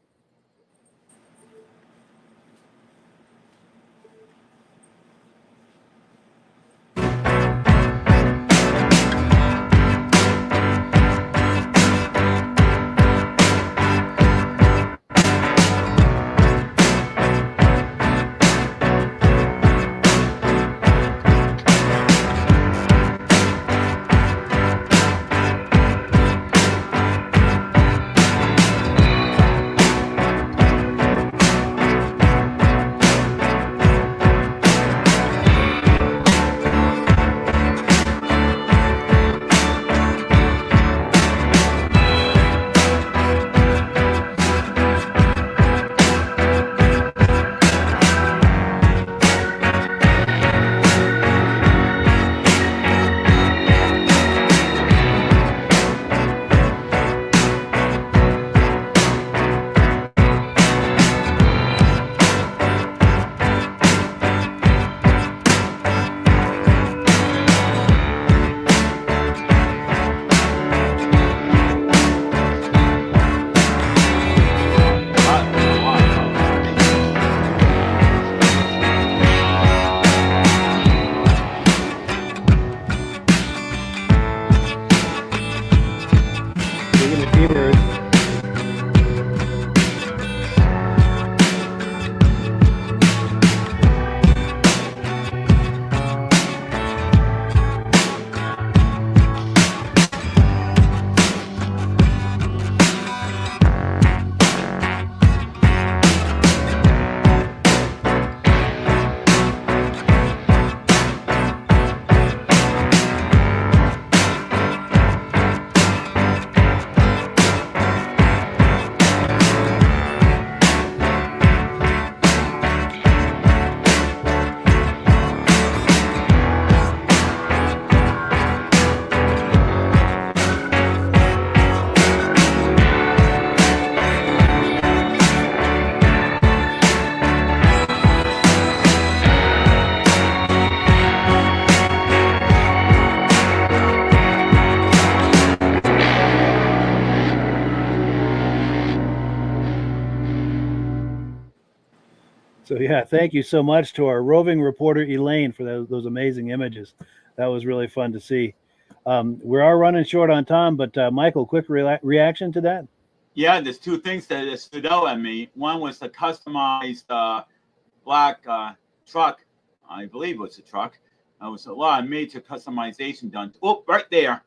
So yeah, thank you so much to our roving reporter Elaine for those amazing images. That was really fun to see. We are running short on time, but Michael, quick reaction to that? Yeah, there's two things that stood out at me. One was the customized black truck. I believe it was a truck. There was a lot of major customization done. Oh, right there.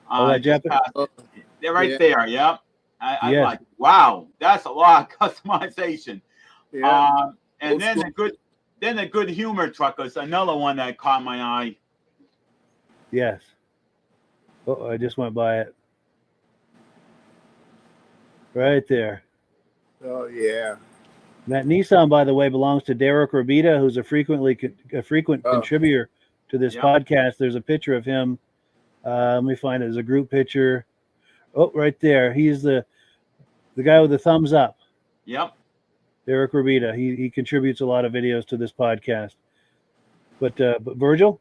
They're right there. Yep. I'm like, wow, that's a lot of customization. Yeah. And then the good humor truck was another one that caught my eye. Yes. Oh, I just went by it. Right there. Oh yeah. That Nissan, by the way, belongs to Derek Robita, who's a frequent contributor to this podcast. There's a picture of him. Let me find it. There's a group picture. Oh, right there. He's the guy with the thumbs up. Yep. Derek Robita. He contributes a lot of videos to this podcast. But Virgil?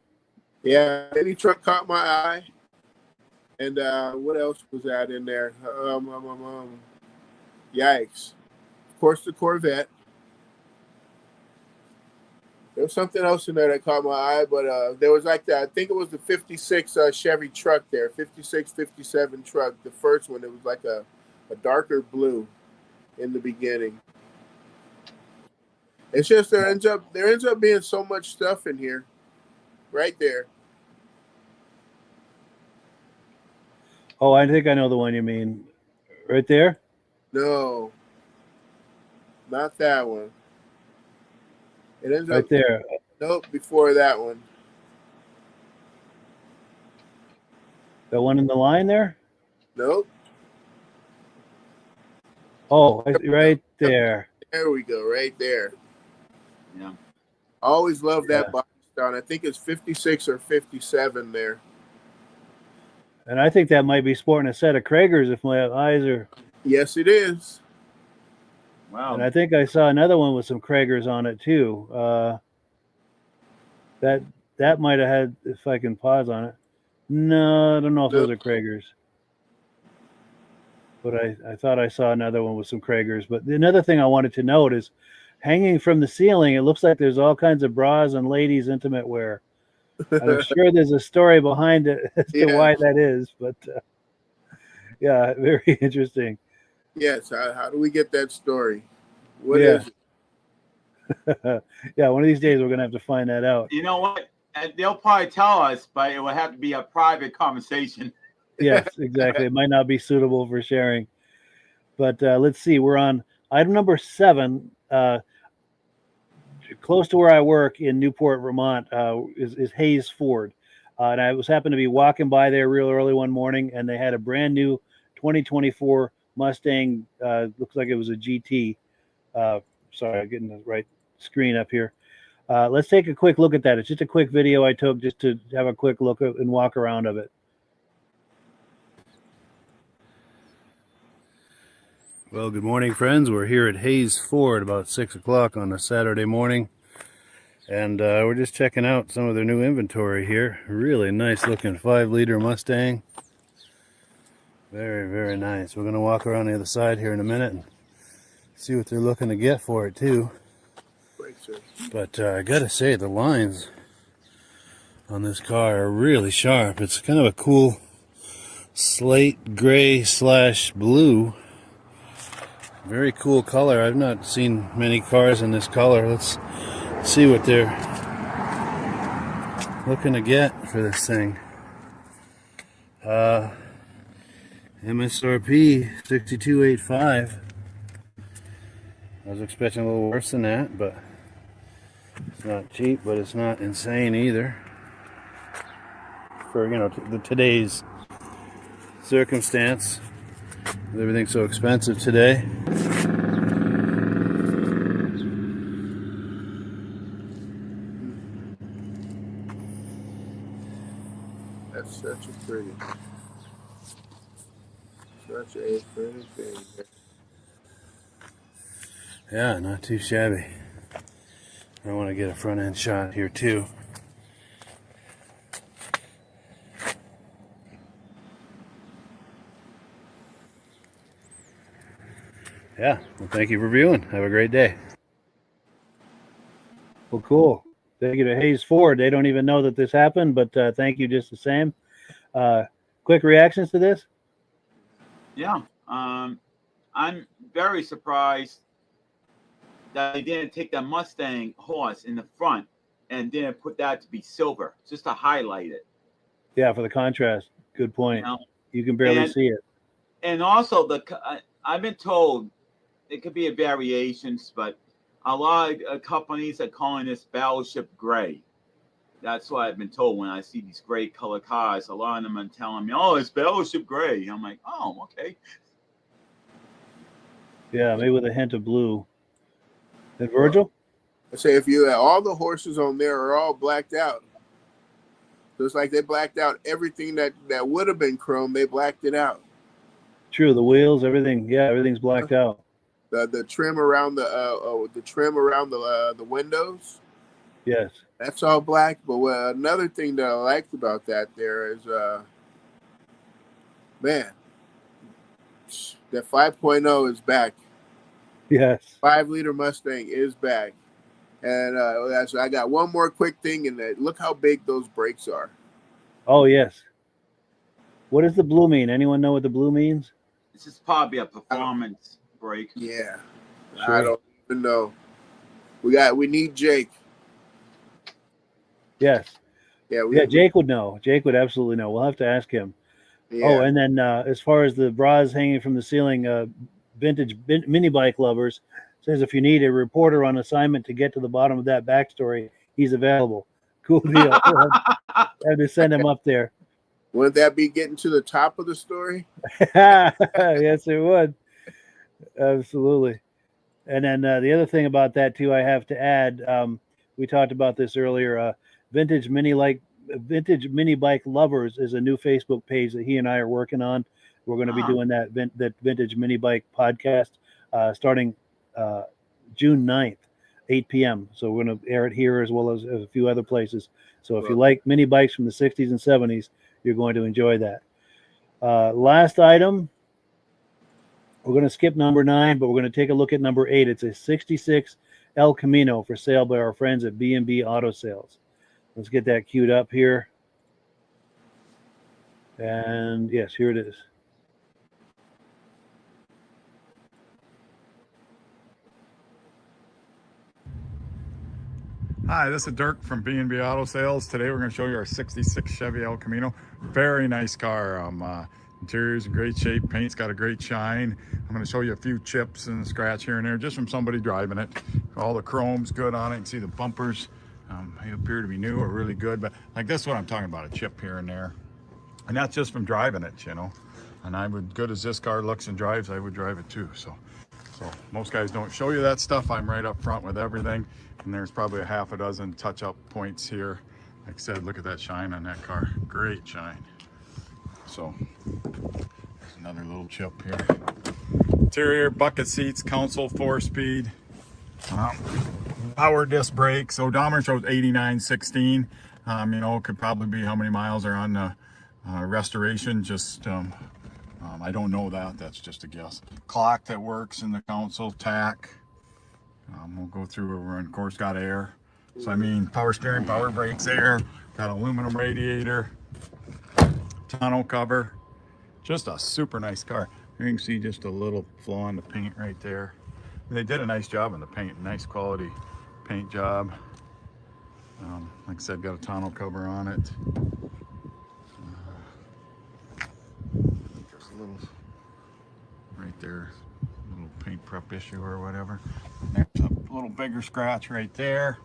Yeah, any truck caught my eye. And what else was that in there? Yikes. Of course, the Corvette. There was something else in there that caught my eye, but there was like that. I think it was the 56 Chevy truck there, 56, 57 truck. The first one, it was like a darker blue in the beginning. It's just there ends up being so much stuff in here, right there. Oh, I think I know the one you mean. Right there? No, not that one. It ends Right up there. Nope, before that one. The one in the line there? Nope. Oh, right there. There we go, right there. Yeah. I always love that Yeah. body style. I think it's 56 or 57 there. And I think that might be sporting a set of Kragers if my eyes are. Yes, it is. Wow. And I think I saw another one with some Kragers on it too. That might have had, if I can pause on it. No, I don't know if those are Kragers. But I thought I saw another one with some Kragers. But another thing I wanted to note is hanging from the ceiling, it looks like there's all kinds of bras and ladies' intimate wear. And I'm sure there's a story behind it as to why that is. But yeah, very interesting. Yes. How do we get that story? What is it? Yeah, one of these days we're going to have to find that out. You know what? They'll probably tell us, but it will have to be a private conversation. Yes, exactly. It might not be suitable for sharing. But let's see. We're on item number 7. Close to where I work in Newport, Vermont, is Hayes Ford. And I happened to be walking by there real early one morning, and they had a brand new 2024 Mustang. Looks like it was a GT. Sorry, I'm getting the right screen up here. Let's take a quick look at that. It's just a quick video I took just to have a quick look and walk around of it. Well, good morning, friends. We're here at Hayes Ford about 6 o'clock on a Saturday morning. And we're just checking out some of their new inventory here. Really nice looking 5-liter Mustang. Very, very nice. We're going to walk around the other side here in a minute and see what they're looking to get for it, too. But I gotta say, the lines on this car are really sharp. It's kind of a cool slate gray / blue. Very cool color. I've not seen many cars in this color. Let's see what they're looking to get for this thing. MSRP $62,850. I was expecting a little worse than that, but it's not cheap, but it's not insane either. For, you know, today's circumstance, with everything so expensive today. That's such a pretty thing. Yeah, not too shabby. I want to get a front end shot here too. Yeah, well, thank you for viewing. Have a great day. Well, cool. Thank you to Hayes Ford. They don't even know that this happened, but thank you just the same. Quick reactions to this? Yeah, I'm very surprised that they didn't take that Mustang horse in the front and didn't put that to be silver, just to highlight it. Yeah, for the contrast. Good point. You know? You can barely see it. And also, I've been told it could be a variations, but a lot of companies are calling this Battleship Gray. That's what I've been told when I see these gray color cars. A lot of them are telling me, "Oh, it's Battleship Gray." I'm like, "Oh, okay." Yeah, maybe with a hint of blue. And Virgil? I say if you all the horses on there are all blacked out. So it's like they blacked out everything that would have been chrome. They blacked it out. True, the wheels, everything. Yeah, everything's blacked out. The trim around the windows. Yes. That's all black. But another thing that I liked about that there is, man, The 5.0 is back. Yes. 5-liter Mustang is back. And I got one more quick thing, and look how big those brakes are. Oh, yes. What does the blue mean? Anyone know what the blue means? This is probably a performance brake. Yeah. Sure. I don't even know. We need Jake. Yes. Yeah, Jake would know. Jake would absolutely know. We'll have to ask him. Yeah. Oh, and then as far as the bras hanging from the ceiling, vintage mini bike lovers says if you need a reporter on assignment to get to the bottom of that backstory, he's available. Cool deal. I have to send him up there. Wouldn't that be getting to the top of the story? Yes, it would. Absolutely. And then the other thing about that too, I have to add, we talked about this earlier. Vintage Mini Bike Lovers is a new Facebook page that he and I are working on. We're going to be doing that Vintage Mini Bike podcast starting June 9th, 8 p.m. So we're going to air it here as well as a few other places. So if you like mini bikes from the 60s and 70s, you're going to enjoy that. Last item, we're going to skip number 9, but we're going to take a look at number 8. It's a 66 El Camino for sale by our friends at B&B Auto Sales. Let's get that queued up here. And yes, here it is. Hi, this is Dirk from B&B Auto Sales. Today we're going to show you our 66 Chevy El Camino. Very nice car. Interior's in great shape. Paint's got a great shine. I'm going to show you a few chips and scratch here and there just from somebody driving it. All the chrome's good on it. You can see the bumpers. They appear to be new or really good, but like this is what I'm talking about, a chip here and there. And that's just from driving it, you know. And I would, good as this car looks and drives, I would drive it too. So most guys don't show you that stuff. I'm right up front with everything. And there's probably a half a dozen touch-up points here. Like I said, look at that shine on that car. Great shine. So there's another little chip here. Interior, bucket seats, console 4-speed. Power disc brakes. Odometer shows 89.16. You know, it could probably be how many miles are on the restoration. Just I don't know that. That's just a guess. Clock that works in the console, tack. We'll go through it. Of course, got air. So I mean, power steering, power brakes, air. Got aluminum radiator, tonneau cover. Just a super nice car. You can see just a little flaw in the paint right there. They did a nice job on the paint, nice quality paint job. Like I said, got a tonneau cover on it. Just a little right there, a little paint prep issue or whatever. There's a little bigger scratch right there,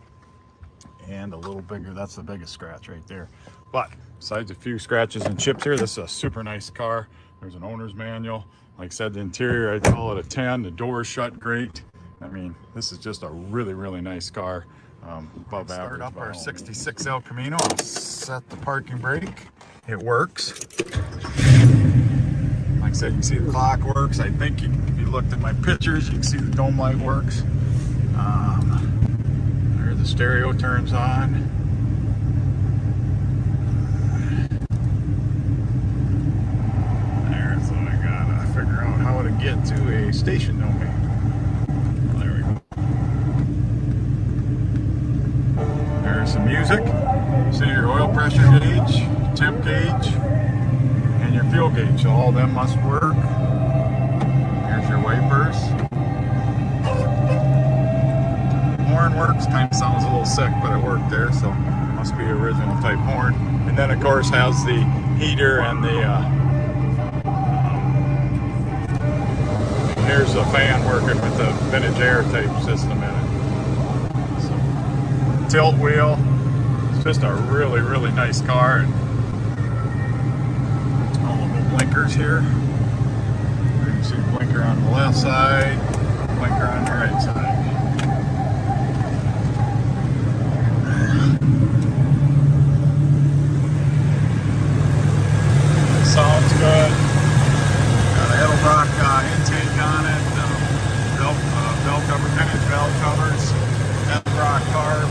and a little bigger. That's the biggest scratch right there. But besides a few scratches and chips here, this is a super nice car. There's an owner's manual. Like I said, the interior, I'd call it a 10. The doors shut great. I mean, this is just a really, really nice car. Above average. Start up our 66 El Camino. I'll set the parking brake. It works. Like I said, you can see the clock works. I think if you looked at my pictures, you can see the dome light works. There the stereo turns on. Figure out how to get to a station domain. There we go. There's some music. See your oil pressure gauge, temp gauge, and your fuel gauge. So all of them must work. Here's your wipers. Horn works. Kind of sounds a little sick, but it worked there. So it must be original type horn. And then of course has the heater and the here's the fan working with the vintage air type system in it. So, tilt wheel. It's just a really, really nice car. And all of the blinkers here. You can see a blinker on the left side, blinker on the right side. Sounds good. Got a Edelbrock intake on it, bell cover, vintage bell covers, Edelbrock carb,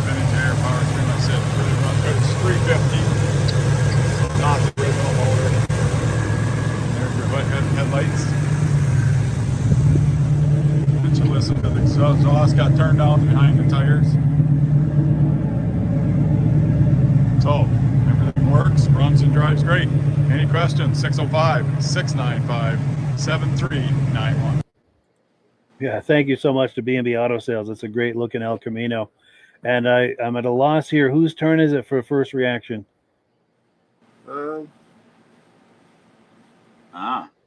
vintage air power trim. I said really run good. It's 350, not the original motor. There's your tires. So everything works, runs, and drives great. Any questions? 605-695-7391. Yeah, thank you so much to B&B Auto Sales. It's a great looking El Camino. And I'm at a loss here. Whose turn is it for first reaction?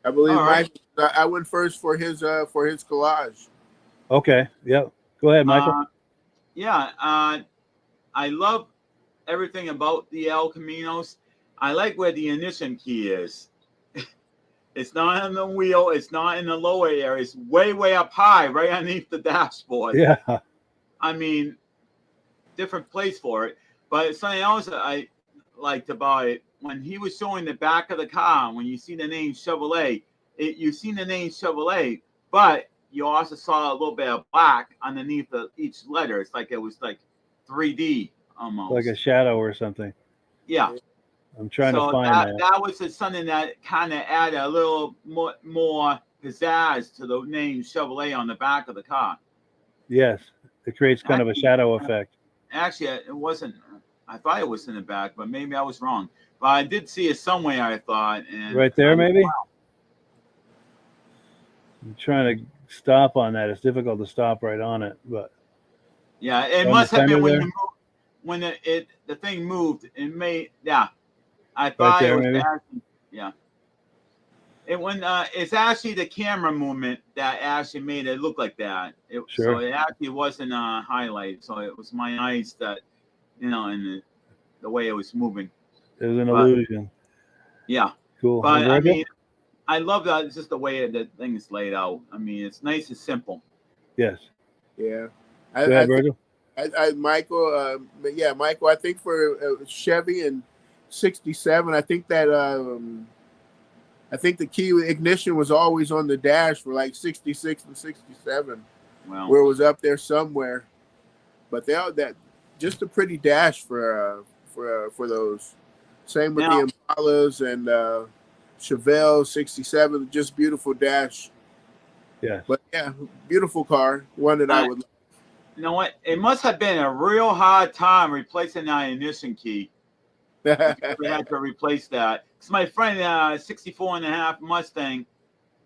I believe right. Mike. I went first for his collage. Okay. Yep. Go ahead, Michael. I love everything about the El Caminos. I like where the ignition key is. It's not on the wheel. It's not in the lower area. It's way, way up high, right underneath the dashboard. Yeah. I mean, different place for it. But something else that I liked about it, when he was showing the back of the car, when you see the name Chevrolet, you see the name Chevrolet, but you also saw a little bit of black underneath each letter. It's like it was like 3D almost. Like a shadow or something. Yeah. I'm trying to find that. That was something that kind of added a little more pizzazz to the name Chevrolet on the back of the car. Yes. It creates kind of a shadow effect. Actually, it wasn't. I thought it was in the back, but maybe I was wrong. But I did see it somewhere, I thought. And right there, maybe? Wow. I'm trying to stop on that. It's difficult to stop right on it, but yeah, it must have been when the thing moved. It made I thought right there, it was maybe? actually, it's actually the camera movement that actually made it look like that. So it actually wasn't a highlight. So it was my eyes that, and the way it was moving. It was an illusion. Yeah. Cool. But I mean, I love that. It's just the way the thing is laid out. I mean, it's nice and simple. Yes. Yeah. Go ahead, Virgil. Michael, I think for Chevy and 67, I think that the key ignition was always on the dash for like 66 and 67, where it was up there somewhere. But that just a pretty dash for those. Same with the Impalas and Chevelle 67, just beautiful dash. Yeah. But yeah, beautiful car. One that I would like. You know what? It must have been a real hard time replacing that ignition key. We had to replace that. Because my friend, 64 and a half Mustang,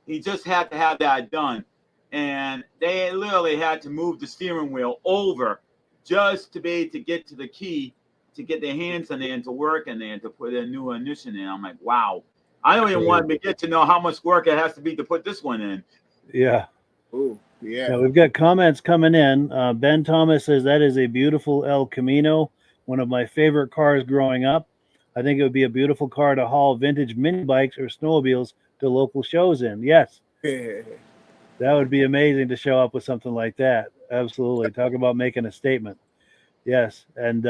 he just had to have that done. And they literally had to move the steering wheel over just to be able to get to the key, to get their hands in there and to work in there and to put a new ignition in. I'm like, wow. I don't even want to get to know how much work it has to be to put this one in. Yeah. Ooh, yeah. Now, we've got comments coming in. Ben Thomas says that is a beautiful El Camino, one of my favorite cars growing up. I think it would be a beautiful car to haul vintage mini bikes or snowmobiles to local shows in. Yes. That would be amazing to show up with something like that. Absolutely. Talk about making a statement. Yes. And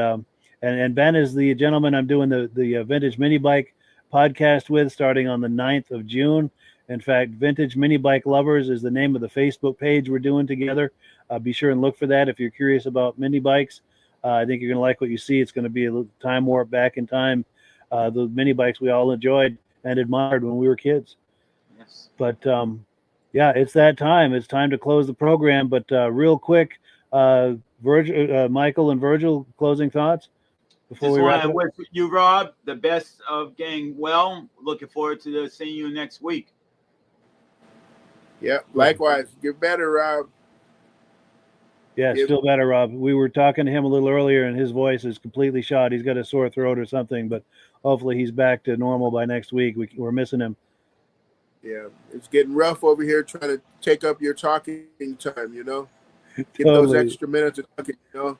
Ben is the gentleman I'm doing the vintage mini bike podcast with starting on the 9th of June. In fact, Vintage Mini Bike Lovers is the name of the Facebook page we're doing together. Be sure and look for that if you're curious about mini bikes. I think you're going to like what you see. It's going to be a little time warp back in time. The mini bikes we all enjoyed and admired when we were kids. Yes. But it's that time. It's time to close the program. But real quick, Michael and Virgil, closing thoughts before we wrap it up. Wish you, Rob, the best of getting well. Looking forward to seeing you next week. Yeah, likewise. Get better, Rob. Yeah, still better, Rob. We were talking to him a little earlier, and his voice is completely shot. He's got a sore throat or something, but hopefully he's back to normal by next week. We're missing him. Yeah, it's getting rough over here trying to take up your talking time, Get Totally. those extra minutes of talking, I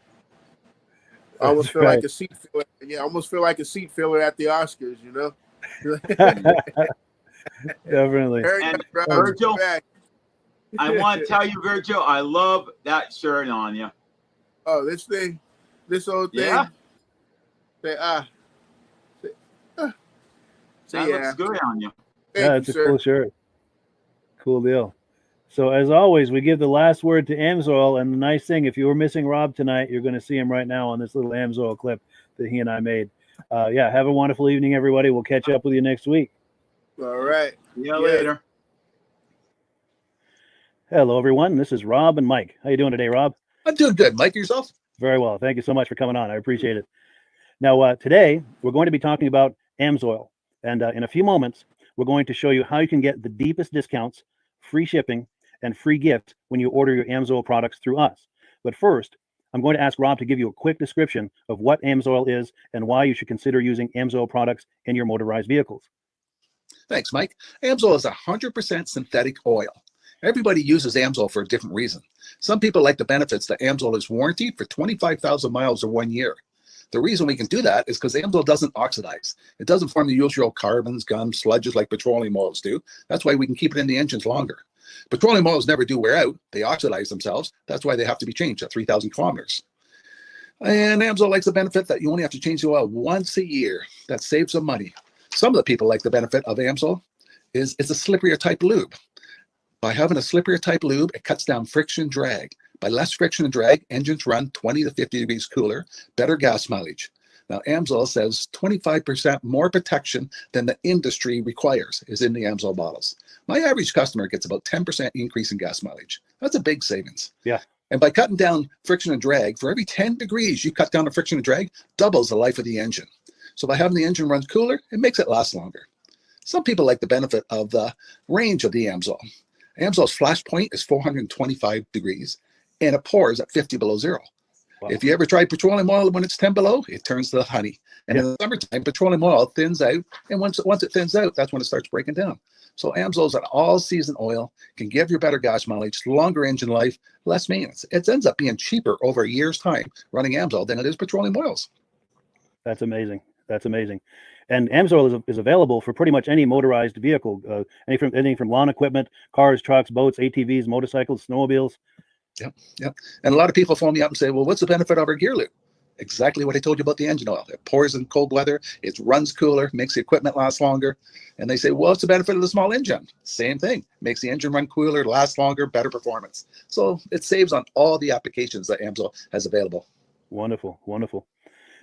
almost feel like a seat filler. Yeah, I almost feel like a seat filler at the Oscars, Definitely. And Virgil, I want to tell you, Virgil, I love that shirt on you. Oh, this old thing. Yeah. That looks good on you. It's a cool shirt. Cool deal. So as always, we give the last word to Amsoil. And the nice thing, if you were missing Rob tonight, you're going to see him right now on this little Amsoil clip that he and I made. Have a wonderful evening, everybody. We'll catch up with you next week. All right. See you later. Hello, everyone. This is Rob and Mike. How you doing today, Rob? I'm doing good. Mike, yourself? Very well. Thank you so much for coming on. I appreciate it. Now, today we're going to be talking about Amsoil. And in a few moments, we're going to show you how you can get the deepest discounts, free shipping, and free gifts when you order your Amsoil products through us. But first, I'm going to ask Rob to give you a quick description of what Amsoil is and why you should consider using Amsoil products in your motorized vehicles. Thanks, Mike. Amsoil is 100% synthetic oil. Everybody uses Amsoil for a different reason. Some people like the benefits that Amsoil is warranted for 25,000 miles or 1 year. The reason we can do that is because Amsoil doesn't oxidize. It doesn't form the usual carbons, gums, sludges like petroleum oils do. That's why we can keep it in the engines longer. Petroleum oils never do wear out. They oxidize themselves. That's why they have to be changed at 3,000 kilometers. And Amsoil likes the benefit that you only have to change the oil once a year. That saves some money. Some of the people like the benefit of Amsoil is it's a slipperier type lube. By having a slipperier type lube, it cuts down friction and drag. By less friction and drag, engines run 20 to 50 degrees cooler, better gas mileage. Now, Amsoil says 25% more protection than the industry requires is in the Amsoil bottles. My average customer gets about 10% increase in gas mileage. That's a big savings. Yeah. And by cutting down friction and drag, for every 10 degrees you cut down the friction and drag, doubles the life of the engine. So by having the engine run cooler, it makes it last longer. Some people like the benefit of the range of the Amsoil. Amsoil's flash point is 425 degrees, and it pours at 50 below zero. Wow. If you ever try petroleum oil when it's 10 below, it turns to honey. And in the summertime, petroleum oil thins out, and once it thins out, that's when it starts breaking down. So Amsoil's an all-season oil, can give you better gas mileage, longer engine life, less maintenance. It ends up being cheaper over a year's time running Amsoil than it is petroleum oils. That's amazing. That's amazing. And Amsoil is available for pretty much any motorized vehicle, anything from lawn equipment, cars, trucks, boats, ATVs, motorcycles, snowmobiles. Yep. And a lot of people phone me up and say, well, what's the benefit of our gear lube? Exactly what I told you about the engine oil. It pours in cold weather, it runs cooler, makes the equipment last longer. And they say, well, what's the benefit of the small engine? Same thing. Makes the engine run cooler, last longer, better performance. So it saves on all the applications that Amsoil has available. Wonderful, wonderful.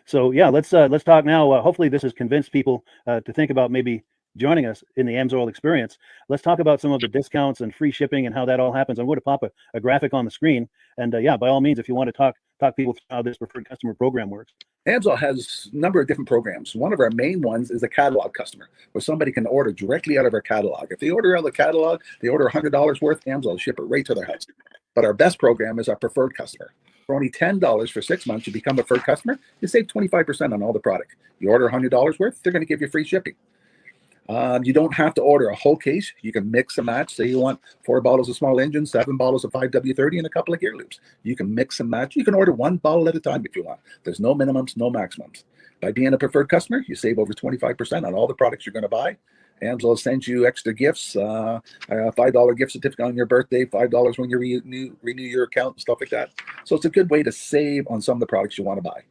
So yeah, let's talk now. Hopefully this has convinced people to think about maybe joining us in the Amsoil experience. Let's talk about some of the discounts and free shipping and how that all happens. I'm going to pop a graphic on the screen. And yeah, by all means, if you want to talk people through how this preferred customer program works. Amsoil has a number of different programs. One of our main ones is a catalog customer, where somebody can order directly out of our catalog. If they order out of the catalog, they order $100 worth, Amsoil will ship it right to their house. But our best program is our preferred customer. For only $10 for 6 months, you become a preferred customer. You save 25% on all the product. You order $100 worth, they're going to give you free shipping. You don't have to order a whole case. You can mix and match. Say you want 4 bottles of small engine, 7 bottles of 5W30, and a couple of gear loops. You can mix and match. You can order 1 bottle at a time if you want. There's no minimums, no maximums. By being a preferred customer, you save over 25% on all the products you're going to buy. Amsoil sends you extra gifts, a $5 gift certificate on your birthday, $5 when you renew your account and stuff like that. So it's a good way to save on some of the products you want to buy.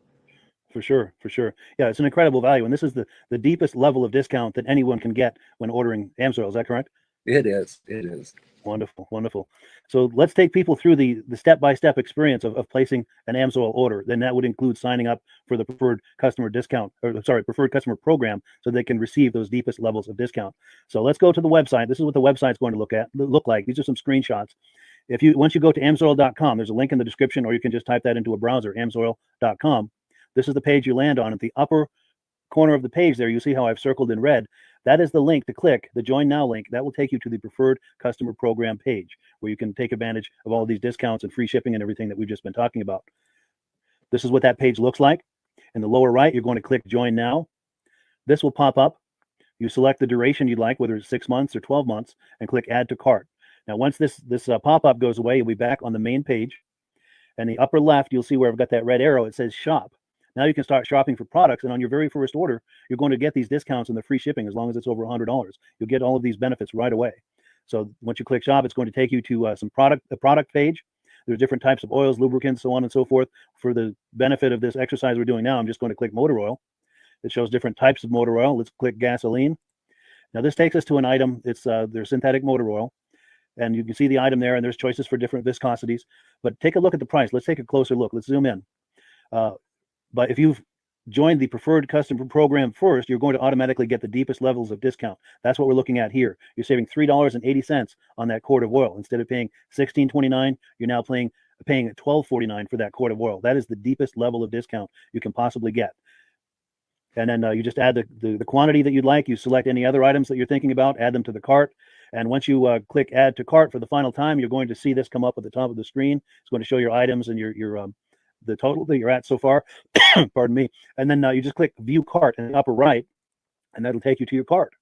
For sure, for sure. Yeah, it's an incredible value. And this is the deepest level of discount that anyone can get when ordering Amsoil. Is that correct? It is. It is. Wonderful, wonderful. So let's take people through the step-by-step experience of placing an Amsoil order. Then that would include signing up for the preferred customer preferred customer program, so they can receive those deepest levels of discount. So let's go to the website. This is what the website's going to look like. These are some screenshots. Once you go to amsoil.com, there's a link in the description, or you can just type that into a browser, amsoil.com. This is the page you land on. At the upper corner of the page there, you see how I've circled in red. That is the link to click, the Join Now link. That will take you to the Preferred Customer Program page, where you can take advantage of all these discounts and free shipping and everything that we've just been talking about. This is what that page looks like. In the lower right, you're going to click Join Now. This will pop up. You select the duration you'd like, whether it's 6 months or 12 months, and click Add to Cart. Now, once this pop-up goes away, you'll be back on the main page. And the upper left, you'll see where I've got that red arrow. It says Shop. Now you can start shopping for products, and on your very first order, you're going to get these discounts and the free shipping as long as it's over $100. You'll get all of these benefits right away. So once you click Shop, it's going to take you to a product page. There's different types of oils, lubricants, so on and so forth. For the benefit of this exercise we're doing now, I'm just going to click motor oil. It shows different types of motor oil. Let's click gasoline. Now this takes us to an item. It's their synthetic motor oil. And you can see the item there, and there's choices for different viscosities. But take a look at the price. Let's take a closer look. Let's zoom in. But if you've joined the preferred customer program first, you're going to automatically get the deepest levels of discount. That's what we're looking at here. You're saving $3.80 on that quart of oil. Instead of paying $16.29, you're now paying paying at $12.49 for that quart of oil. That is the deepest level of discount you can possibly get. And then you just add the quantity that you'd like. You select any other items that you're thinking about, add them to the cart. And once you click add to cart for the final time, you're going to see this come up at the top of the screen. It's going to show your items and your the total that you're at so far. Pardon me. And then you just click view cart in the upper right, and that'll take you to your cart.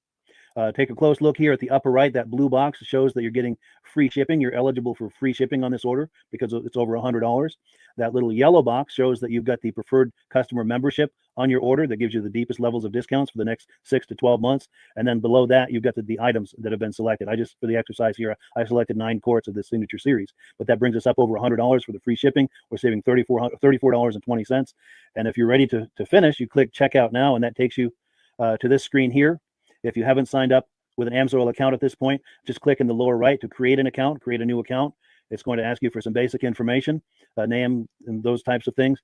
Take a close look here at the upper right. That blue box shows that you're getting free shipping. You're eligible for free shipping on this order because it's over $100. That little yellow box shows that you've got the preferred customer membership on your order that gives you the deepest levels of discounts for the next 6 to 12 months. And then below that, you've got the items that have been selected. For the exercise here, I selected 9 quarts of the Signature Series, but that brings us up over $100 for the free shipping. We're saving $34.20. And if you're ready to finish, you click checkout now, and that takes you to this screen here. If you haven't signed up with an Amsoil account at this point, just click in the lower right to create an account, create a new account. It's going to ask you for some basic information, name and those types of things.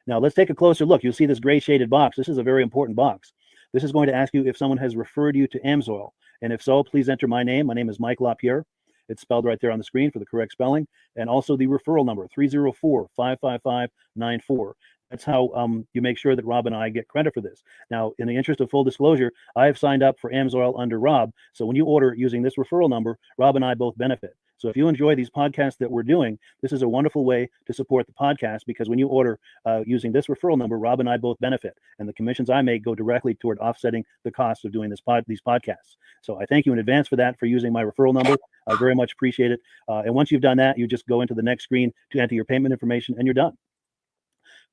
Now let's take a closer look. You'll see this gray shaded box. This is a very important box. This is going to ask you if someone has referred you to Amsoil. And if so, please enter my name. My name is Mike LaPierre. It's spelled right there on the screen for the correct spelling. And also the referral number, 304-555-94. That's how you make sure that Rob and I get credit for this. Now, in the interest of full disclosure, I have signed up for Amsoil under Rob. So when you order using this referral number, Rob and I both benefit. So if you enjoy these podcasts that we're doing, this is a wonderful way to support the podcast, because when you order using this referral number, Rob and I both benefit. And the commissions I make go directly toward offsetting the cost of doing these podcasts. So I thank you in advance for that, for using my referral number. I very much appreciate it. And once you've done that, you just go into the next screen to enter your payment information, and you're done.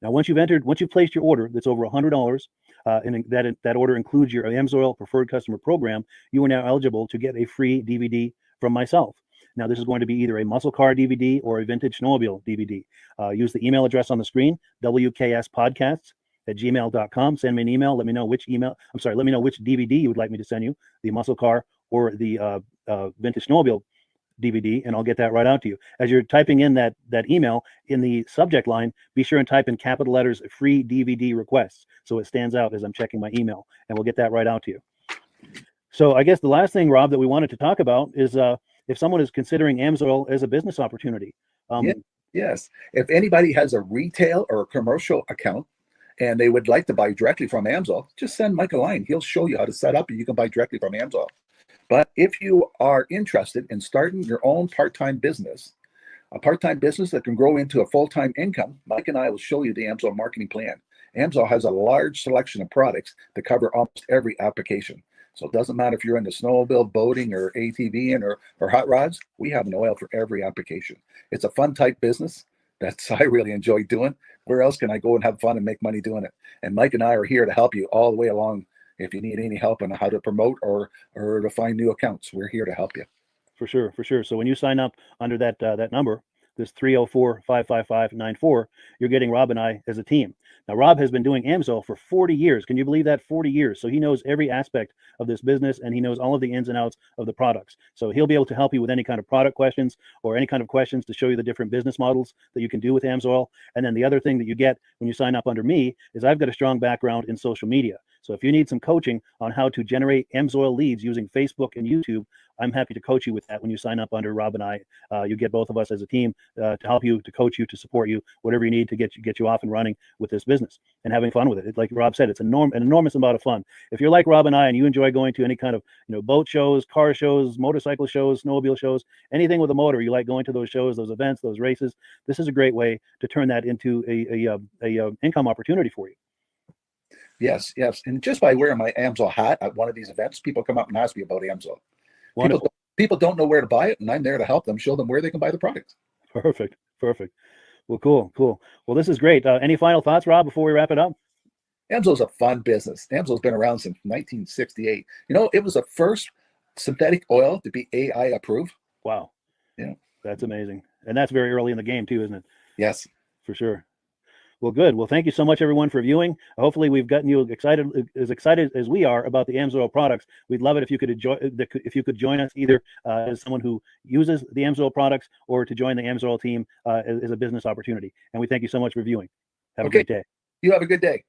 Now, once you've placed your order that's over $100, and that order includes your Amsoil Preferred Customer Program, you are now eligible to get a free DVD from myself. Now, this is going to be either a muscle car DVD or a vintage snowmobile DVD. Use the email address on the screen, wkspodcasts@gmail.com. Send me an email. Let me know which DVD you would like me to send you, the muscle car or the vintage snowmobile DVD, and I'll get that right out to you. As you're typing in that email, in the subject line, be sure and type in capital letters free DVD requests, so it stands out as I'm checking my email, and we'll get that right out to you. So I guess the last thing, Rob, that we wanted to talk about is if someone is considering Amsoil as a business opportunity. Yes. If anybody has a retail or a commercial account and they would like to buy directly from Amsoil, just send Mike a line. He'll show you how to set up, and you can buy directly from Amsoil. But if you are interested in starting your own part-time business, a part-time business that can grow into a full-time income, Mike and I will show you the Amsoil marketing plan. Amsoil has a large selection of products that cover almost every application. So it doesn't matter if you're into snowmobile, boating, or ATVing, or hot rods, we have an oil for every application. It's a fun type business that I really enjoy doing. Where else can I go and have fun and make money doing it? And Mike and I are here to help you all the way along. If you need any help on how to promote or to find new accounts, we're here to help you. For sure. So when you sign up under that number, this 304-555-94, you're getting Rob and I as a team. Now, Rob has been doing Amsoil for 40 years. Can you believe that? 40 years. So he knows every aspect of this business, and he knows all of the ins and outs of the products. So he'll be able to help you with any kind of product questions or any kind of questions to show you the different business models that you can do with Amsoil. And then the other thing that you get when you sign up under me is I've got a strong background in social media. So if you need some coaching on how to generate Amsoil leads using Facebook and YouTube, I'm happy to coach you with that when you sign up under Rob and I. You get both of us as a team to help you, to coach you, to support you, whatever you need to get you off and running with this business and having fun with it. Like Rob said, it's an enormous amount of fun. If you're like Rob and I and you enjoy going to any kind of boat shows, car shows, motorcycle shows, snowmobile shows, anything with a motor, you like going to those shows, those events, those races, this is a great way to turn that into a income opportunity for you. Yes. And just by wearing my Amsoil hat at one of these events, people come up and ask me about Amsoil. People don't know where to buy it, and I'm there to help them, show them where they can buy the product. Perfect. Well, cool. Well, this is great. Any final thoughts, Rob, before we wrap it up? Amsoil's a fun business. Amsoil's been around since 1968. It was the first synthetic oil to be AI approved. Wow. Yeah. That's amazing. And that's very early in the game too, isn't it? Yes. For sure. Well, good. Well, thank you so much, everyone, for viewing. Hopefully, we've gotten you excited as we are about the Amsoil products. We'd love it if you could join us either as someone who uses the Amsoil products or to join the Amsoil team as a business opportunity. And we thank you so much for viewing. Have a great day. You have a good day.